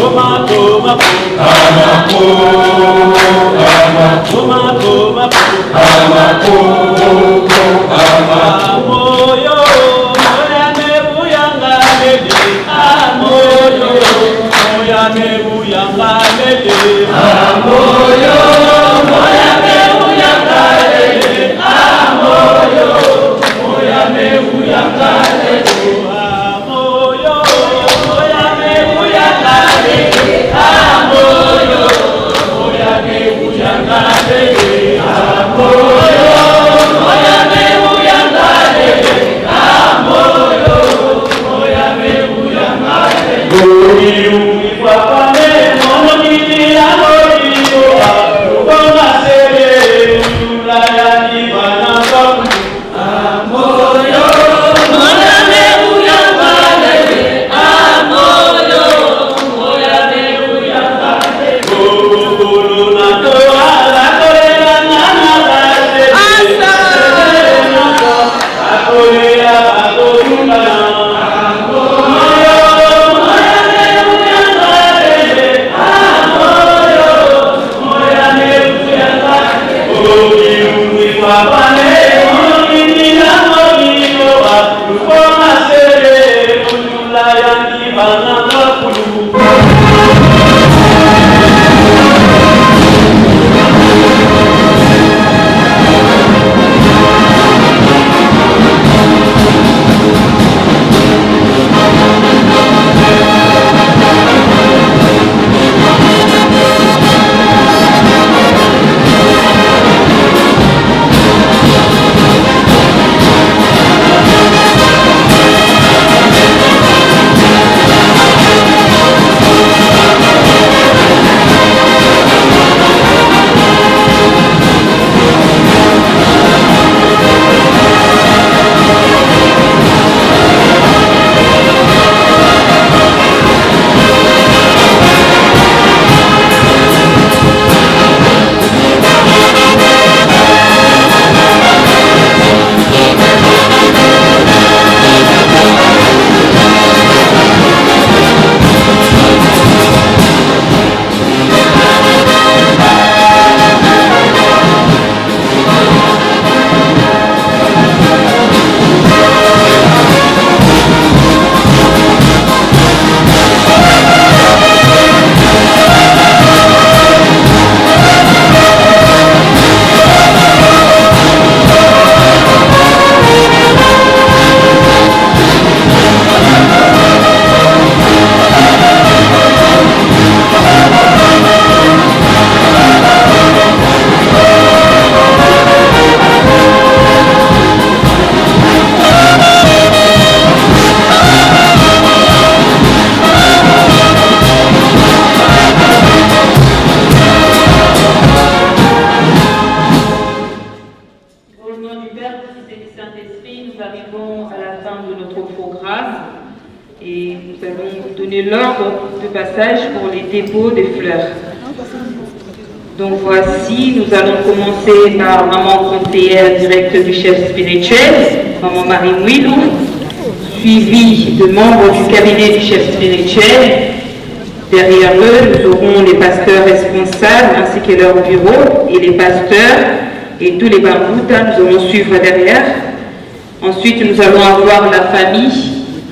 omako, mako, amako, amako, omako, mako, amako, amako. Amoyo, moya nebuyanga lele. Amoyo, moya nebuyanga lele. Amoyo, moya nebuyanga lele. Amoyo, moya nebuyanga lele. Amoyo, moya nebuyanga lele. Amoyo, moya nebuyanga lele. Amoyo, moya nebuyanga lele. et nous allons vous donner l'ordre de passage pour les dépôts des fleurs. Donc voici, nous allons commencer par maman conseillère directe du chef spirituel, maman Marie Mouilou, suivie de membres du cabinet du chef spirituel. Derrière eux, nous aurons les pasteurs responsables ainsi que leur bureau et les pasteurs et tous les bamboutas, nous allons suivre derrière. Ensuite, nous allons avoir la famille,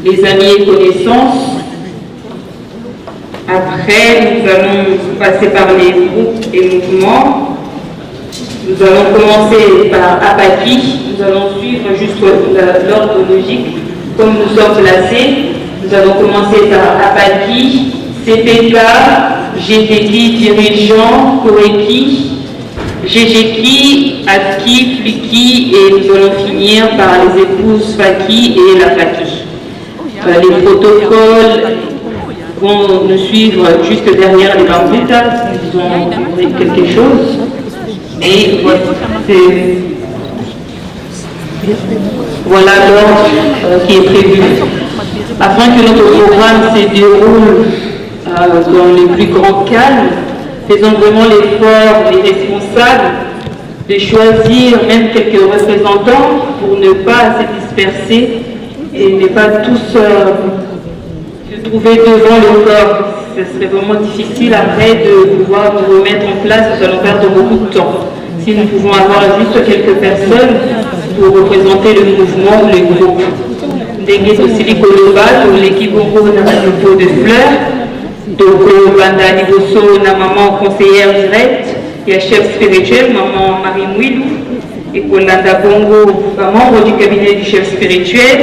les amis et connaissances. Après, nous allons passer par les groupes et mouvements. Nous allons commencer par Apaki. Nous allons suivre juste l'ordre logique comme nous sommes placés. Nous allons commencer par Apaki, CPK, GTK, dirigeant, Koreki, GGK, Aski, Fliki, et nous allons finir par les épouses Faki et la Faki. Les protocoles vont nous suivre juste derrière les bamboutas, ils ont dit quelque chose. Et voilà l'ordre qui est prévu. Afin que notre programme se déroule dans le plus grand calme, faisons vraiment l'effort, les responsables, de choisir même quelques représentants pour ne pas se disperser et ne pas tous se trouver devant le corps. Ce serait vraiment difficile après de pouvoir nous remettre en place, nous allons perdre beaucoup de temps. Si nous pouvons avoir juste quelques personnes pour représenter le mouvement ou le groupe. Ndenge tosili koloba toleki bongo na dépôt de fleurs. Donc, banda liboso na maman conseillère directe, il y a chef spirituel, maman Marie Mouilou, et kolanda bongo, membre du cabinet du chef spirituel.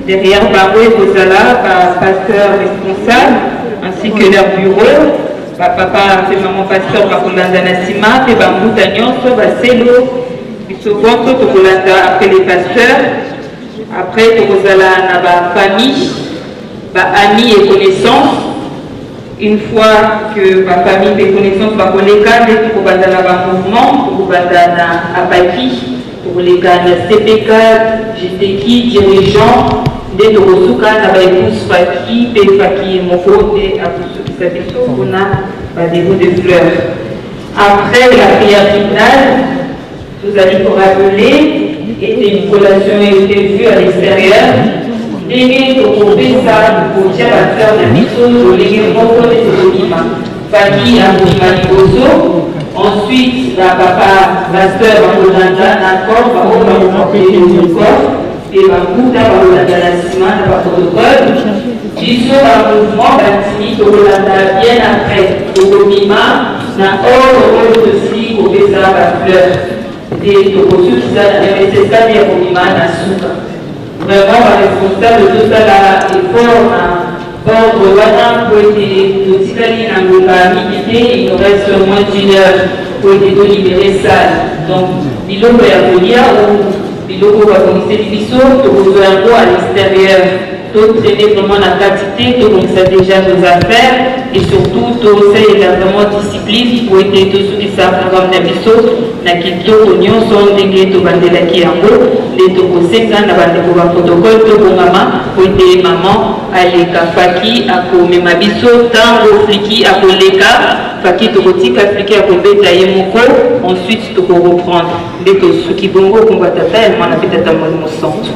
Derrière Baroué Bozala, pasteur responsable, ainsi que leur bureau. Papa, c'est maman pasteur Bakolanda Nassima, et Bambouta Nyonso, Baselo, Bisobonso, Tokolanda après les pasteurs. Après, Tokozala na ba famille, ba amis et connaissances. Une fois que ma famille et connaissances va colléga, dès que vous la mouvement, vous na Apaki, pour les gars de CPK, GTK, dirigeant, dès que vous na ba épouse Faki, Faki et Moko, dès à vous qui savez on a des mots de fleurs. Après la prière finale, vous allez vous rappeler, était une collation était vue à l'extérieur. Ndenge tokopesa kotia bafleur na biso lolenge moko nde tokolima faki akobima liboso. Ensuite bapapa basteur bakolanda na corps bango bakoporte le corps mpe bakuta bakolanda na nsima na baprotocole. Biso bamouvement batimi tokolanda bien après tokobima na ordre oyo tosili kopesa bafleur nde tokosukisa na nécessaire ya kobima na suka. Vraiment, responsable de tout ça, l'effort, ordre, voilà, pour être notifié dans le il nous reste moins d'une heure pour être libéré ça. Donc, il faut venir ou il faut organiser des bisous, tout besoin à l'extérieur, tout traiter vraiment la quantité, tout comme ça déjà nos affaires et surtout tout ça est vraiment discipline pour être tout ce qui savent comme des bisous, na kito oignon sont des to bandela qui en haut, les to kosenga na bandeko ba protocole to maman pour être maman aleka faki akome mabiso tango fliki akoleka faki to kotika fliki akobeta ye moko ensuite to reprendre les to suki bongo kombata ta mwana pitata mo centre.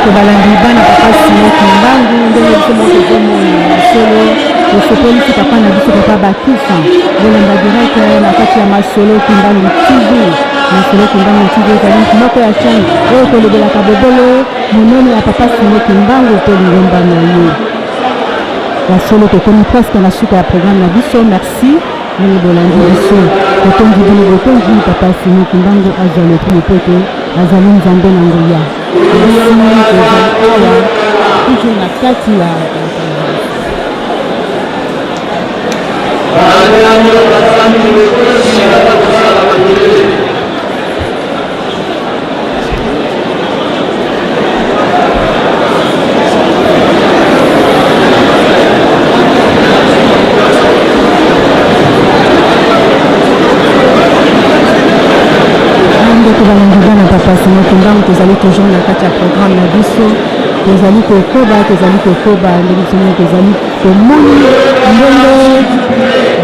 ndeko balandi bana papa Simon Kimbangu ndenge biso moko tozomona masolo tosopolisi papa na biso papa Bakisa bolanda direct na kati ya masolo Kimbangu TV masolo Kimbangu TV ezali moko ya chaîne oyo tolobelaka bobolo monene ya papa Simon Kimbangu to lingomba na ye masolo tokomi presque na suka ya programme na biso merci ndenge bolandi biso totondi bino botondi papa Simon Kimbangu azali epine azali nzambe na nguya toujours na kati ya papa Simon Kimbangu tozali toujours na kati ya programme na biso tozali kokoba ndenge biso tozali komoni ndenge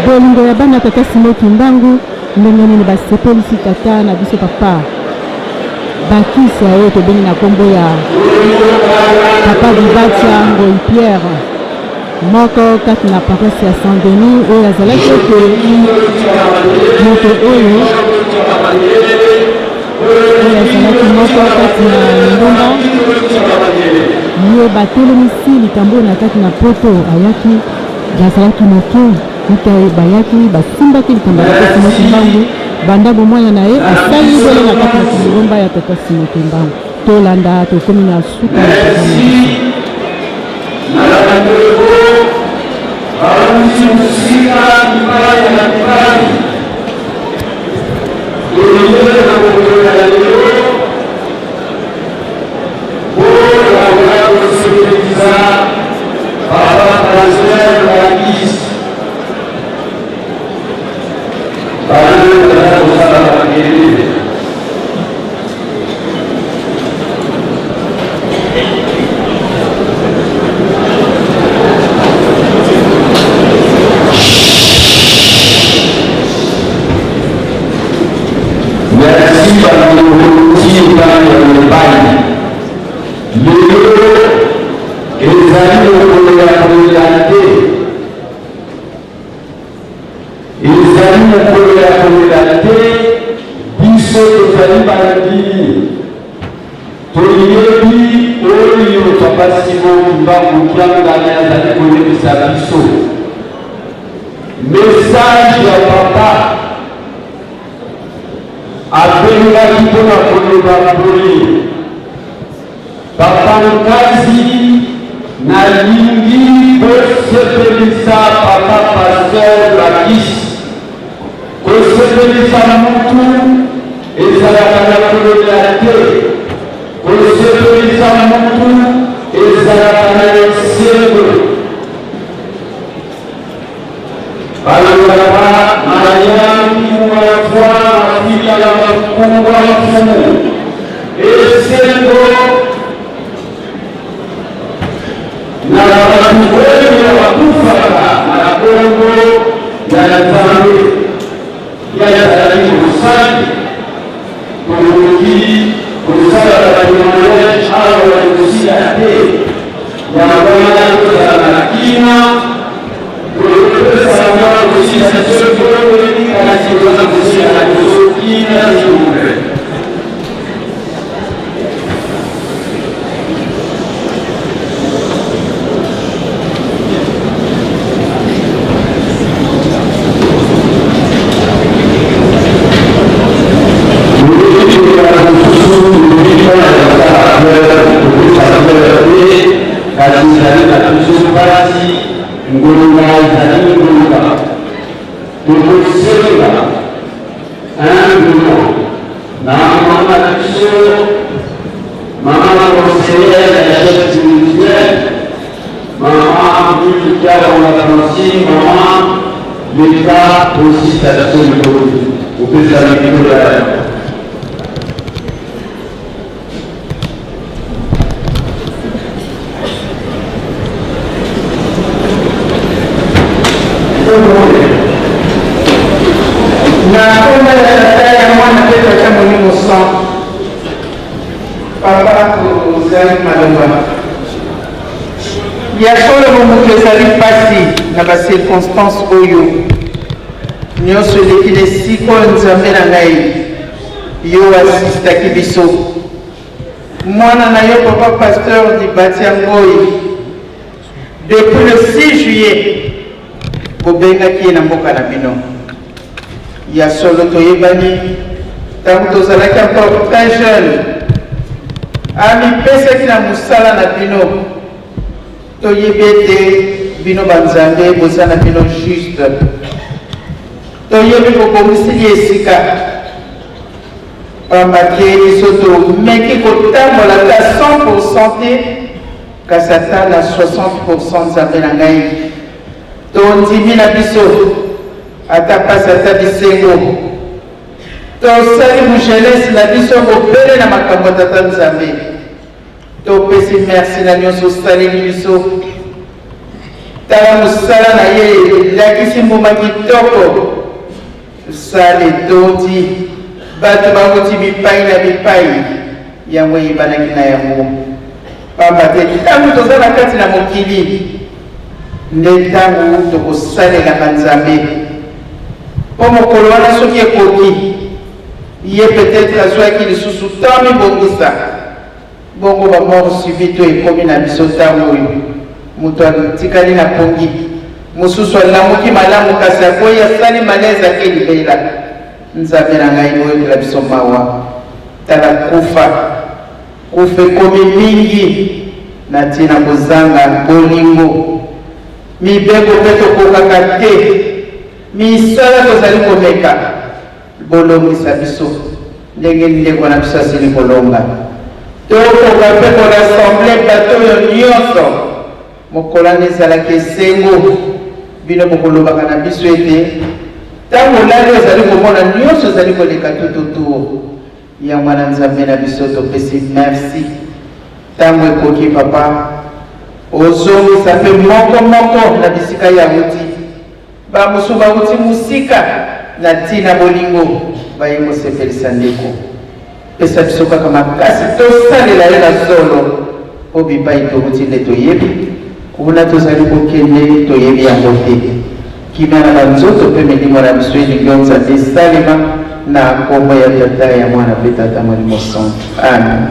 bolingo ya bana tata Simon Kimbangu ndenge nini basepelisi tata na biso papa Bakisa oyo tobengi na kombo ya papa Vivatia Ngoi Pierre moko kati na paroisse ya Saint-Denis oyo azalaki ete moto oyo azalaki moko kati na ndonga ye batelemisi likambo na kati na poto ayaki bazalaki moke moke bayaki basimbaki likambo ya tata Simon Kimbangu bandambo mwana na ye asali bole na kati na lingomba ya tata Simon Kimbangu tolanda tokomi na suka message ya papa abengaki mpona koloba boye papa nkazi nalingi kosepelisa papa Pasteur Bakisa kosepelisa mutu ezalaka na koloba te kosepelisa mutu ezalaka na esengo alangaba mayambi mwafwa afika ya makungwa mfumu esengo na watu wengi wakufaka na bongo ya nzambe ya zalimi kusali kuruki kusala batimanya chalo walikusia te ya wana kuzala na kina l'État aussi s'adapter au président de la papa Ozali Malomba. Il y a solo moto ezali pasi na ba circonstance oyo. Nyonso elekile sikoyo nzambe na ngai yo asistaki biso. Mwana na yo papa pasteur di Batia Ngoi. Depuis le 6 juillet, bobengaki ye na mboka na bino. Ya solo toyebani ntango tozalaki encore très jeune. Amipesaki na mosala na bino. Toyebi ete bino banzambe boza na bino juste. Toyebi bobomisili esika. Pambake biso tomeki kotambola ta 100% te kasi ata na 60% nzambe na ngai. Tondimi na biso ata pasi ata bisengo. Tosali mujelesi na biso bobele na makambo tata nzambe. Topesi merci na nyonso osaleli biso. Tala mosala na ye elakisi mbuma kitoko. Sala etondi bato bauti bipai na bipai yango eyebanaki na yango. Pamba te ntango toza na kati na mokili nde ntango tokosalelaka nzambe. Po mokolo wana soki ekoki ye peut-être azwaki lisusu ntan mibongisa bongo bamort subito ekomi na biso ntango oyo moto atikali na pongi mosusu alamuki malamu kasi akoyi asali malaise ake libela. Nzambe na ngai boyokela biso mawa. Tala kufa ekomi mingi na ntina kozanga bolingo. Mibeko mpe tokokaka te. Misala tozali komeka bolongisa biso ndenge ndeko na biso asili kolonga. Tokoka mpe korassemble bato oyo nyonso mokolo wana ezalaki esengo. Bino bokolobaka na biso ete ntango olali ozali komona nyonso ozali koleka tututu. Yango wana nzambe na biso topesi merci. Ntango ekoki papa ozongisa mpe moko na bisika ya wuti. Bamosu bauti musika na ntina bolingo baye kosepelisa ndeko. Pesa biso kaka makasi tosalela ye na solo po bipai towuti nde toyebi. Kuna tozali kokende toyebi yango te. Kimia na banzoto mpe milimo na biso elingi nzambe esalema na nkombo ya tata ya mwana mpe tata molimo santo. Amen.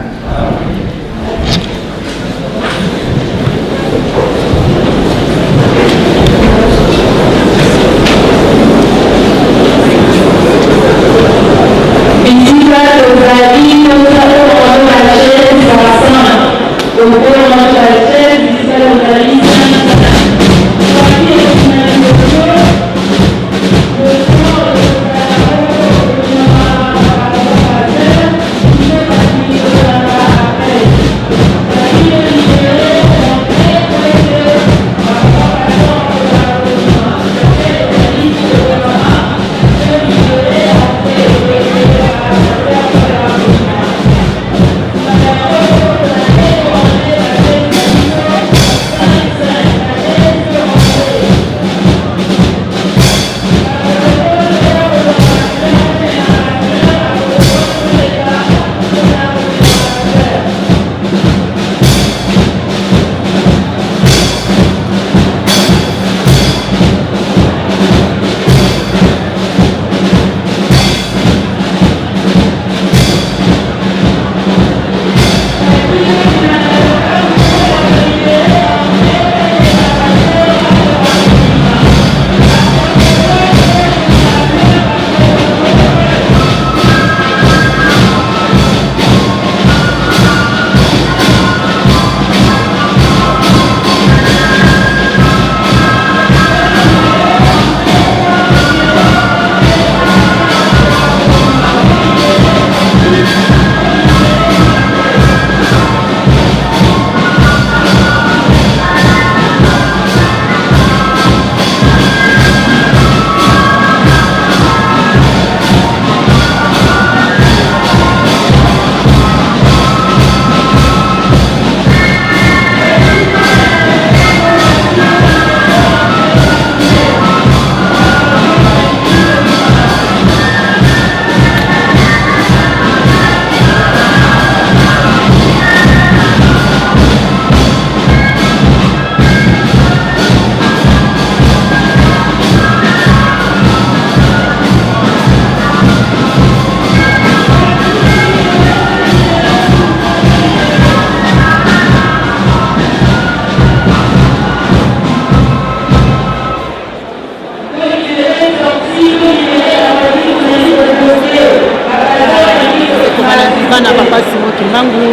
Thank you.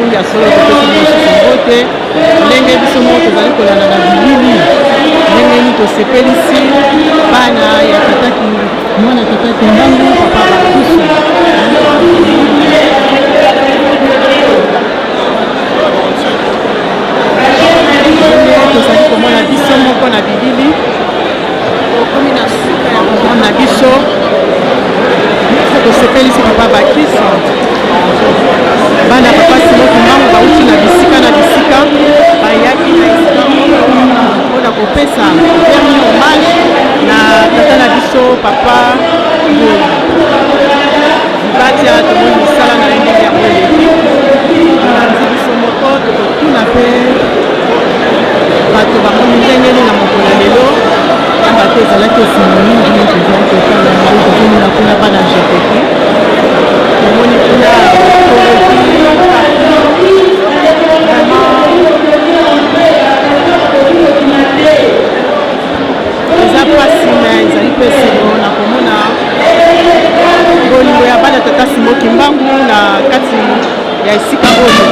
mingi ya solo topesi mosusu mbote ndenge biso moko tozali kolanda na bilili ndenge nini tosepelisi bana ya tataki mwana tataki mbangu papa Bakusu tozali komona biso moko na bilili okomi na suka ya programme na biso tosepelisi papa Bakusu bana papa Simoki Mbangu bauti na bisika bayaki na esika mpona kopesa dernier hommage na tata na biso papa batia tomoni misala na ye ndenge yango eleki nandi biso moko tokotuna mpe bato bamoni ndenge nini na mokolo ya lelo yamba te ezalaki esengo mingi tozali kotala yango tozomona kuna bana jeteki tomoni kuna eza mpasi me ezali mpe esengo na komona bolingo ya bana tata Simoki Mbangu na kati ya esika oyo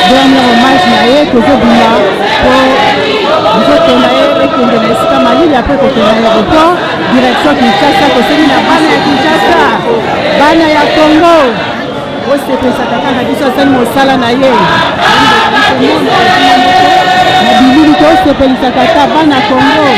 dernier hommage na ye tozobima po nzokenda ye ekende na esika malili apres kokenda aéroport direction Kinshasa koseli na bana ya Kinshasa bana ya Congo akosepelisa kaka na biso asali mosala na ye na bilili tosepelisa kaka bana Kongo.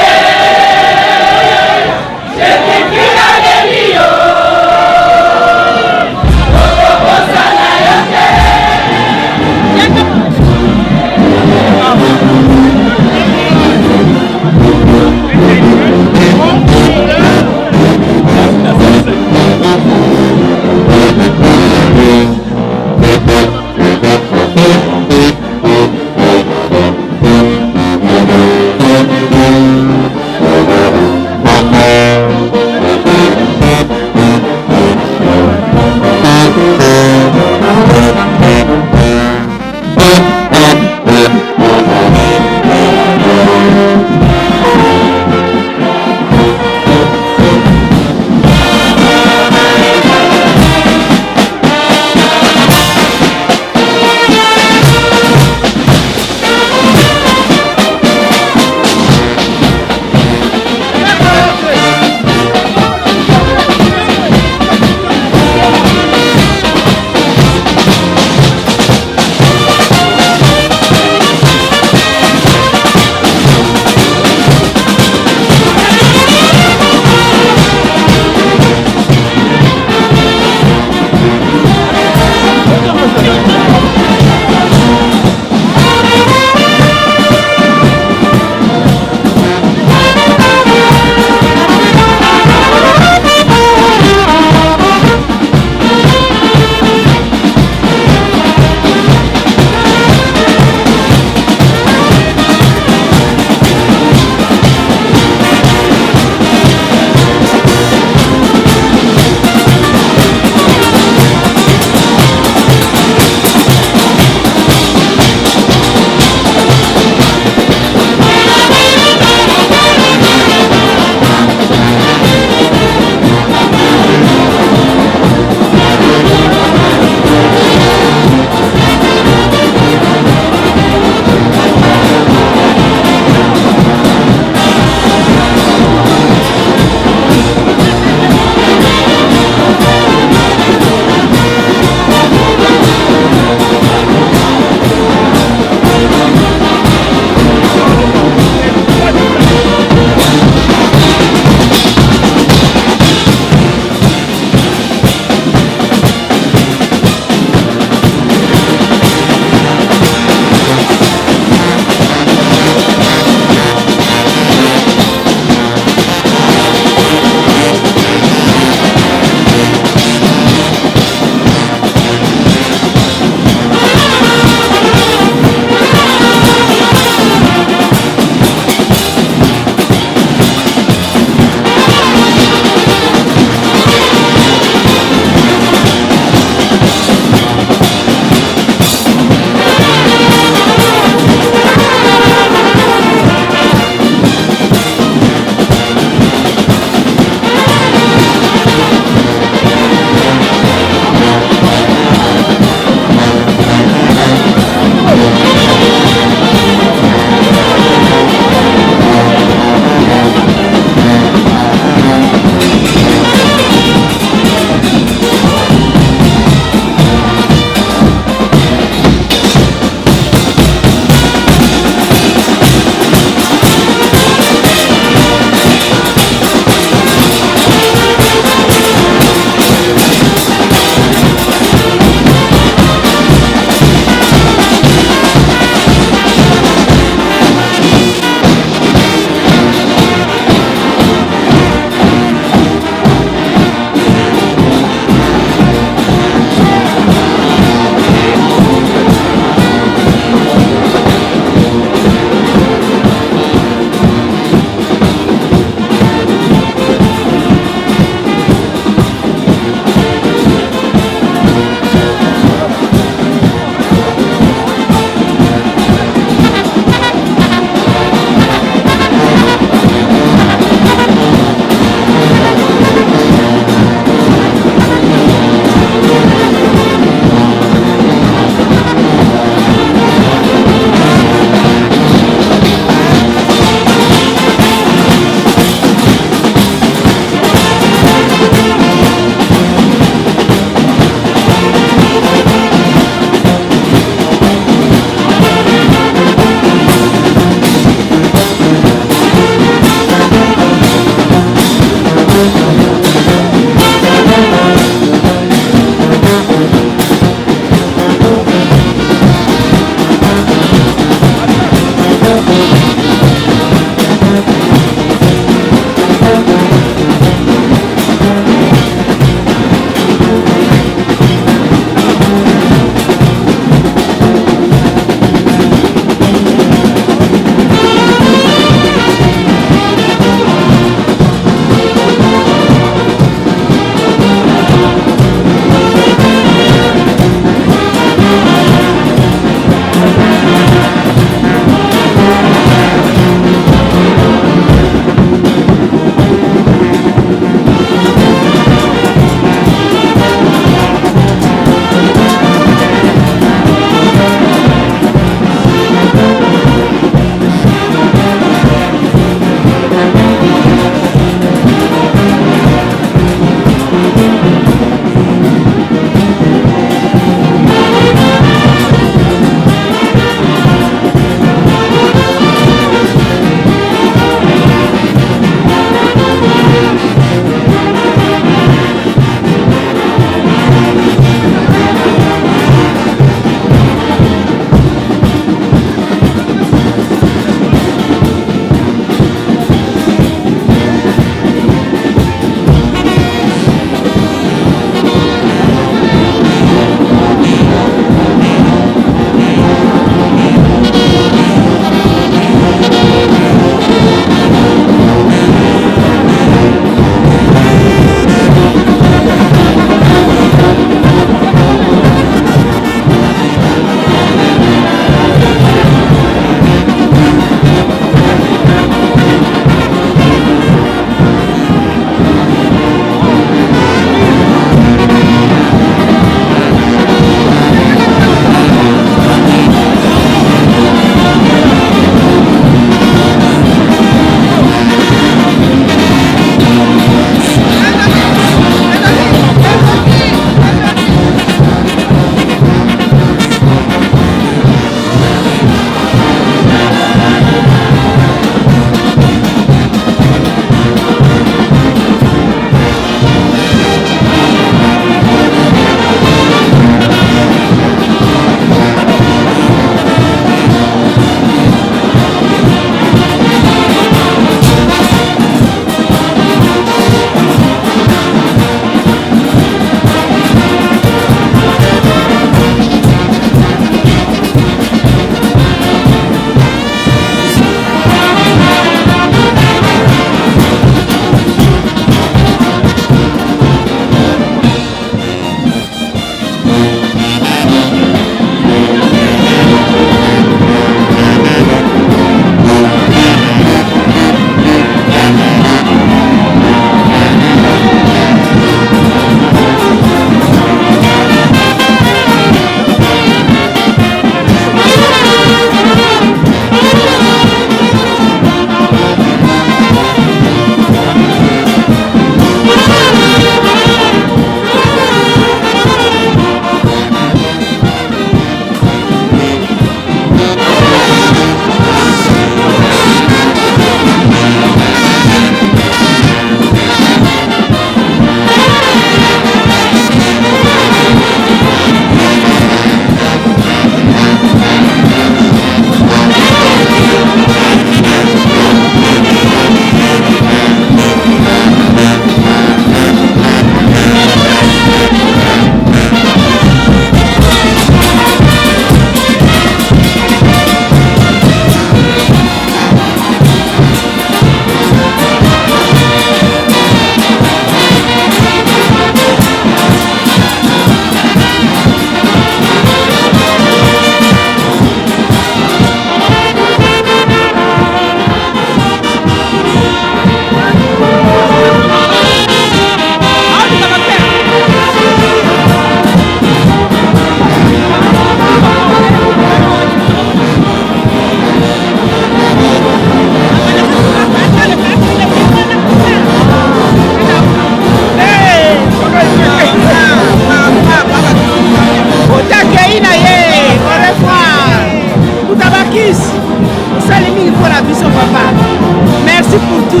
mutu.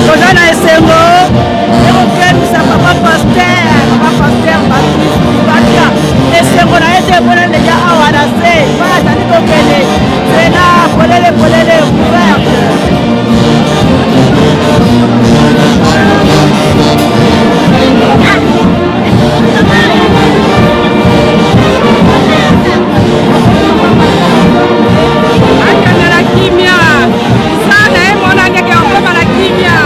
Toza na esengo ekokebisa papa paster bakia esengo na ye te mpona ndenge awa na se mpa azali kokende sena polele couverte. Akende na kimia sana emona ndenge okoma na kimia.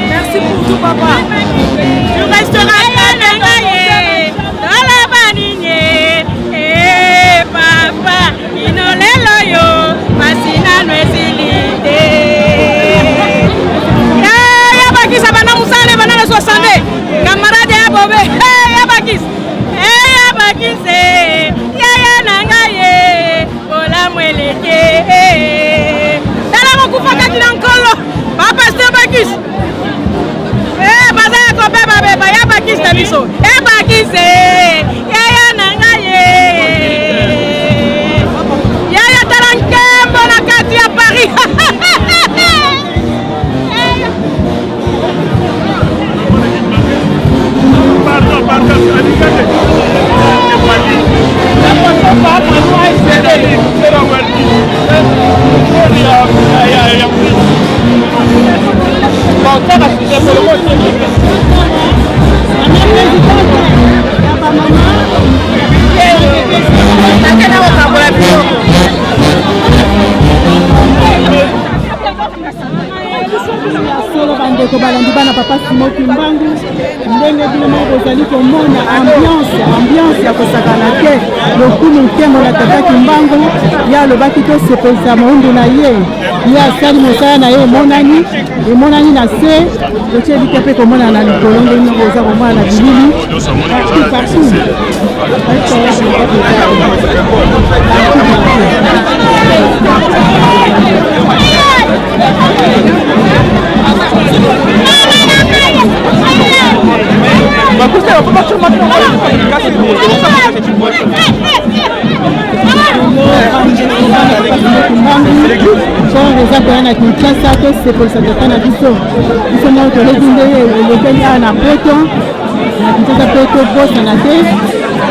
Merci pour tout, papa. Tu resteras papa, inoleloyo, masina nwezilide. Yabakisa bana musale bana na 60. Camarade ya bobe. Yabakisa. Yabakise. Yaya nangaye. Ola mweleke. Dala mokufaka tinankolo. Papa Stebakis. Baza ko beba beba yabakis na biso. Yabakise. Yaya nangaye. Yaya talankembo na kati ya Paris. bandeko balandi bana papa Simon Kimbangu ndenge bino moko bozali komona ambiance ya kosakana te lokumu nkembo na tata Kimbangu ya alobaki tosepelisa moundu na ye ye asali mosala na ye emonani na se totyebike mpe komona na likolo ndenge moko oza komona na bilili partout. eza koya na Kinshasa tosepelisa tata na biso nao toleki nde elekeli awa na poto na Kinshasa mpe tobosana te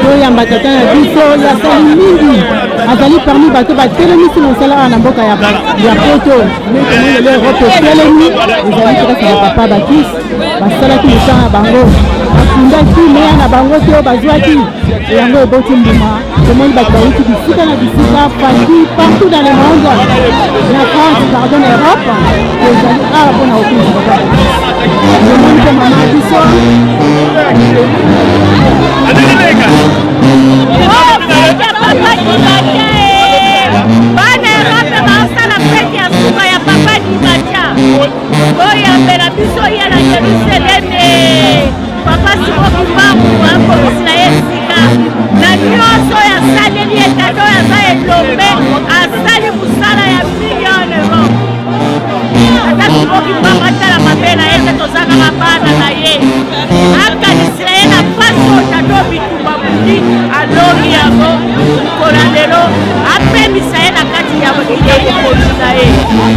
toyamba tata na biso yasali mingi azali parmi bato batelemisi mosala awa na mboka ya poto lelo Europe etelemi ezali tekasa na papa Bakis basalaki mosala na bango bafundaki meya na bango te oyo bazwaki yango eboti mbuma tomoni bato bauti bisika na bisika fandi partout dans le monde na France pardon na Europe ezali awa mpona kokuza papa tomoni mpe mama ya biso bana Europe baosala fete ya suka ya papa Dibatia oyo apela biso ya na Jerusaleme papa Simon Kimbangu mokolo lelo apemisa ye na kati ya bokonzi na ye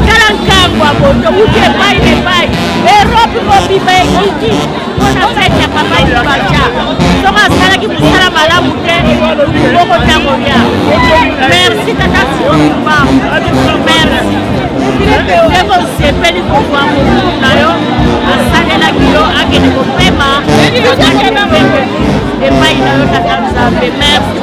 tala nkambo ya boto kuki epai na epai erope mobima ekiki mpona fete ya papa libaja soko asalaki mosala malamu te moko ntango ya merci tata sioma merci ndeko osepeli kozwa mokulu na yo asalelaki yo akende kopema epai na yo tata nzambe merci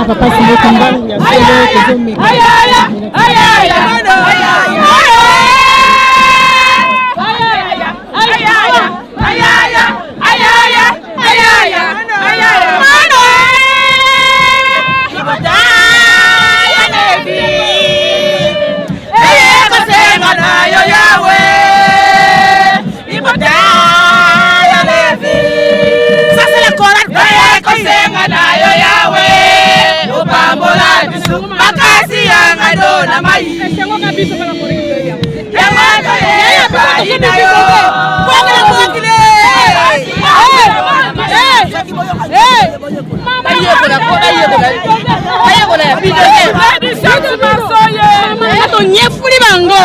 Papa Sile Kumbangu ya Sele Kuzumi. Makasi yang adona mai. Yang ada ya bayi na yo. Ayo kena ko ayo kena. Ayo kena video. Di satu masoye. Ato nyefuri bango.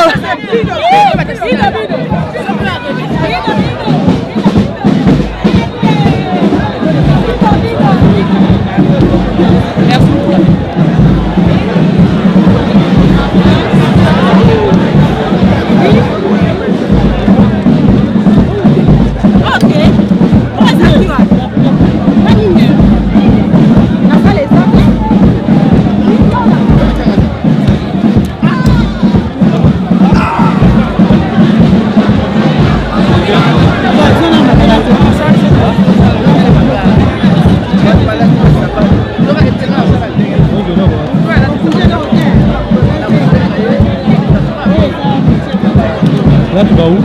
Là, tu vas où?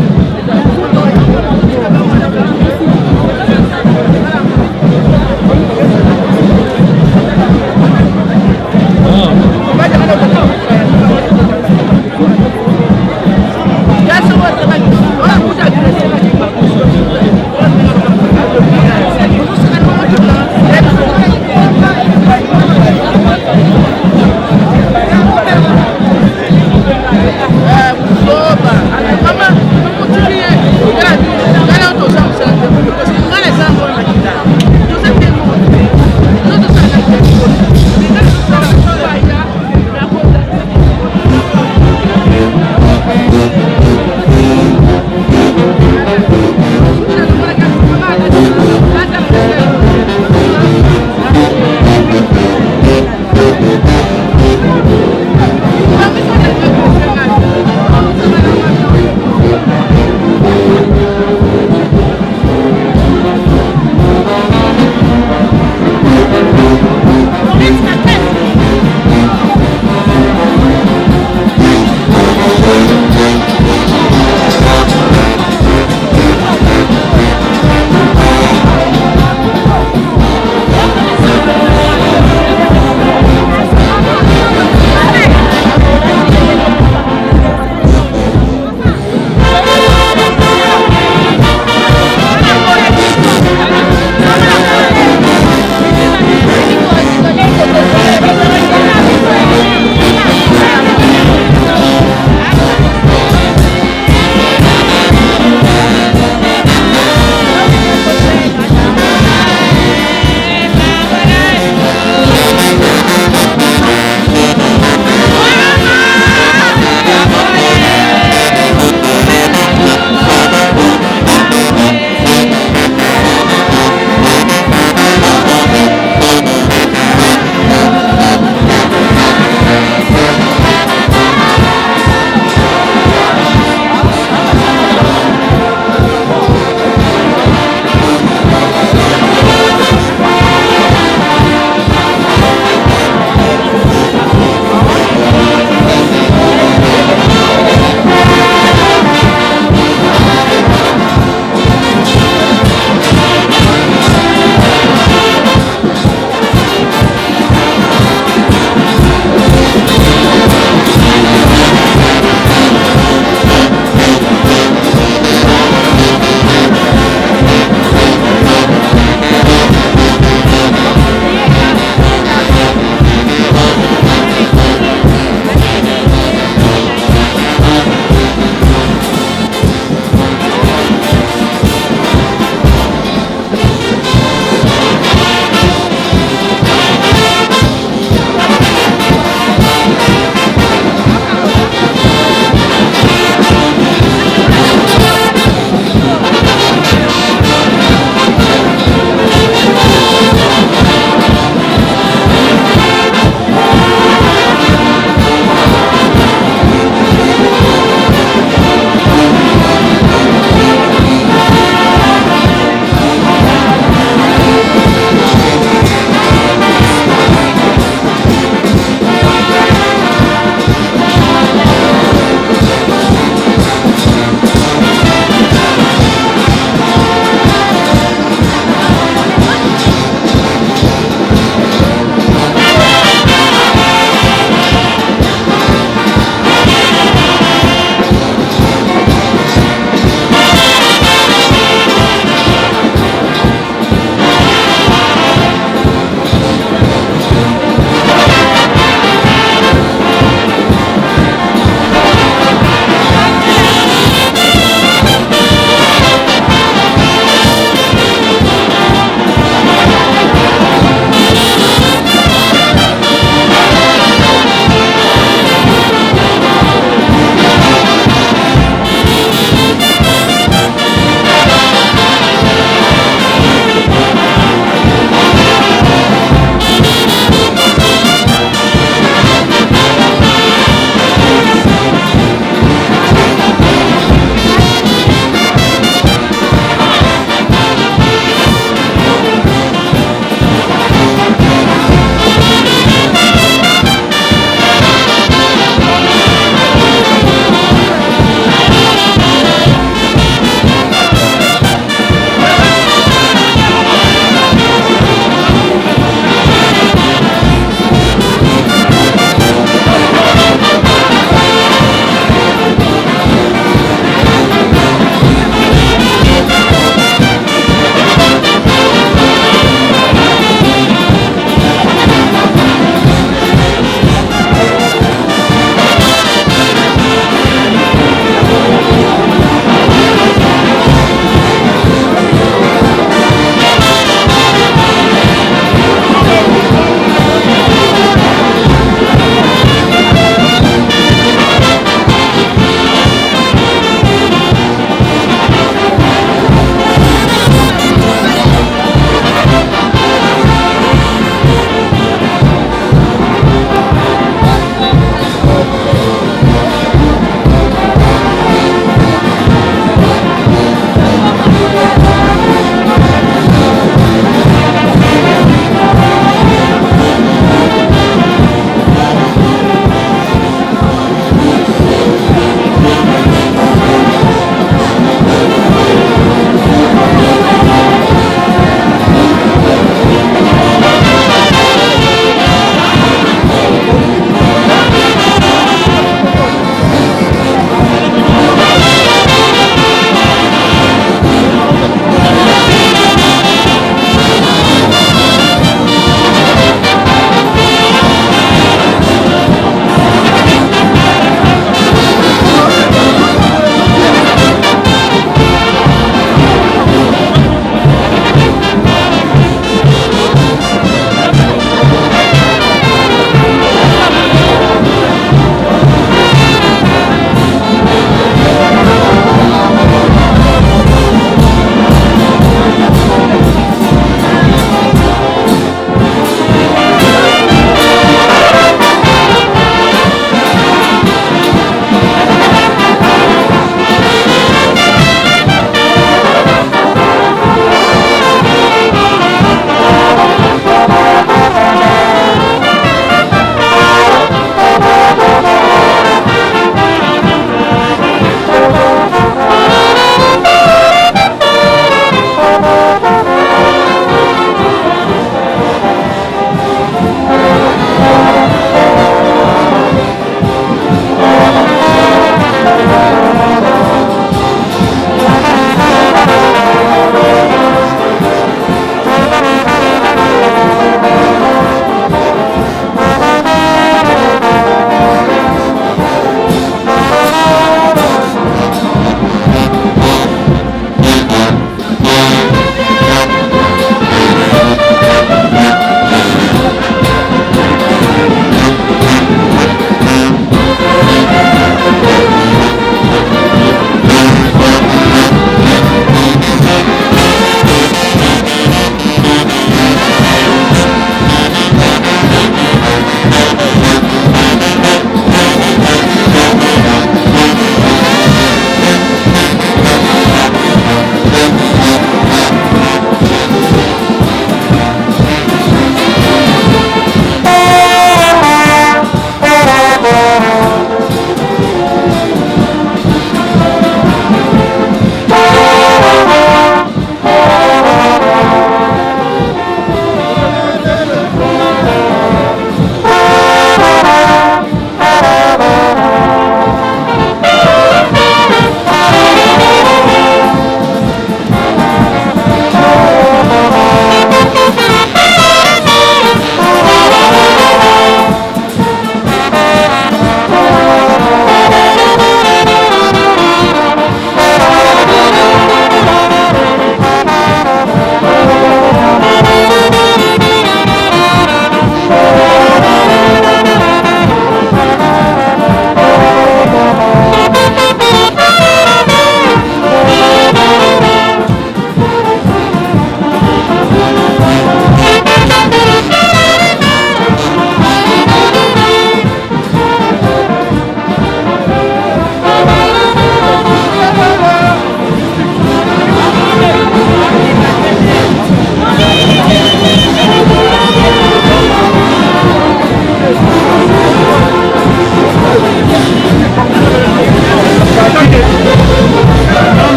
Mama,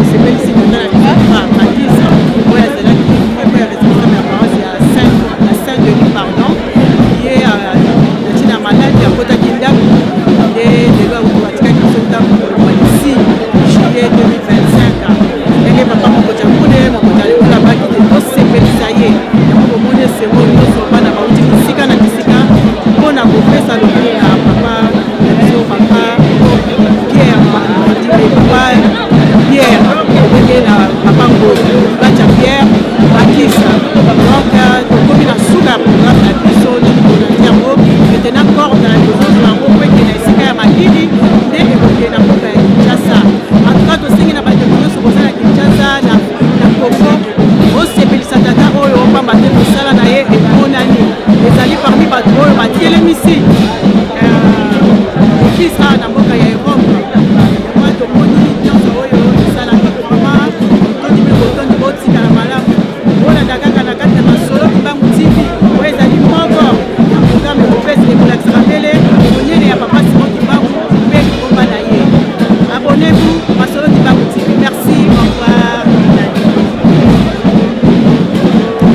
tosepelisi na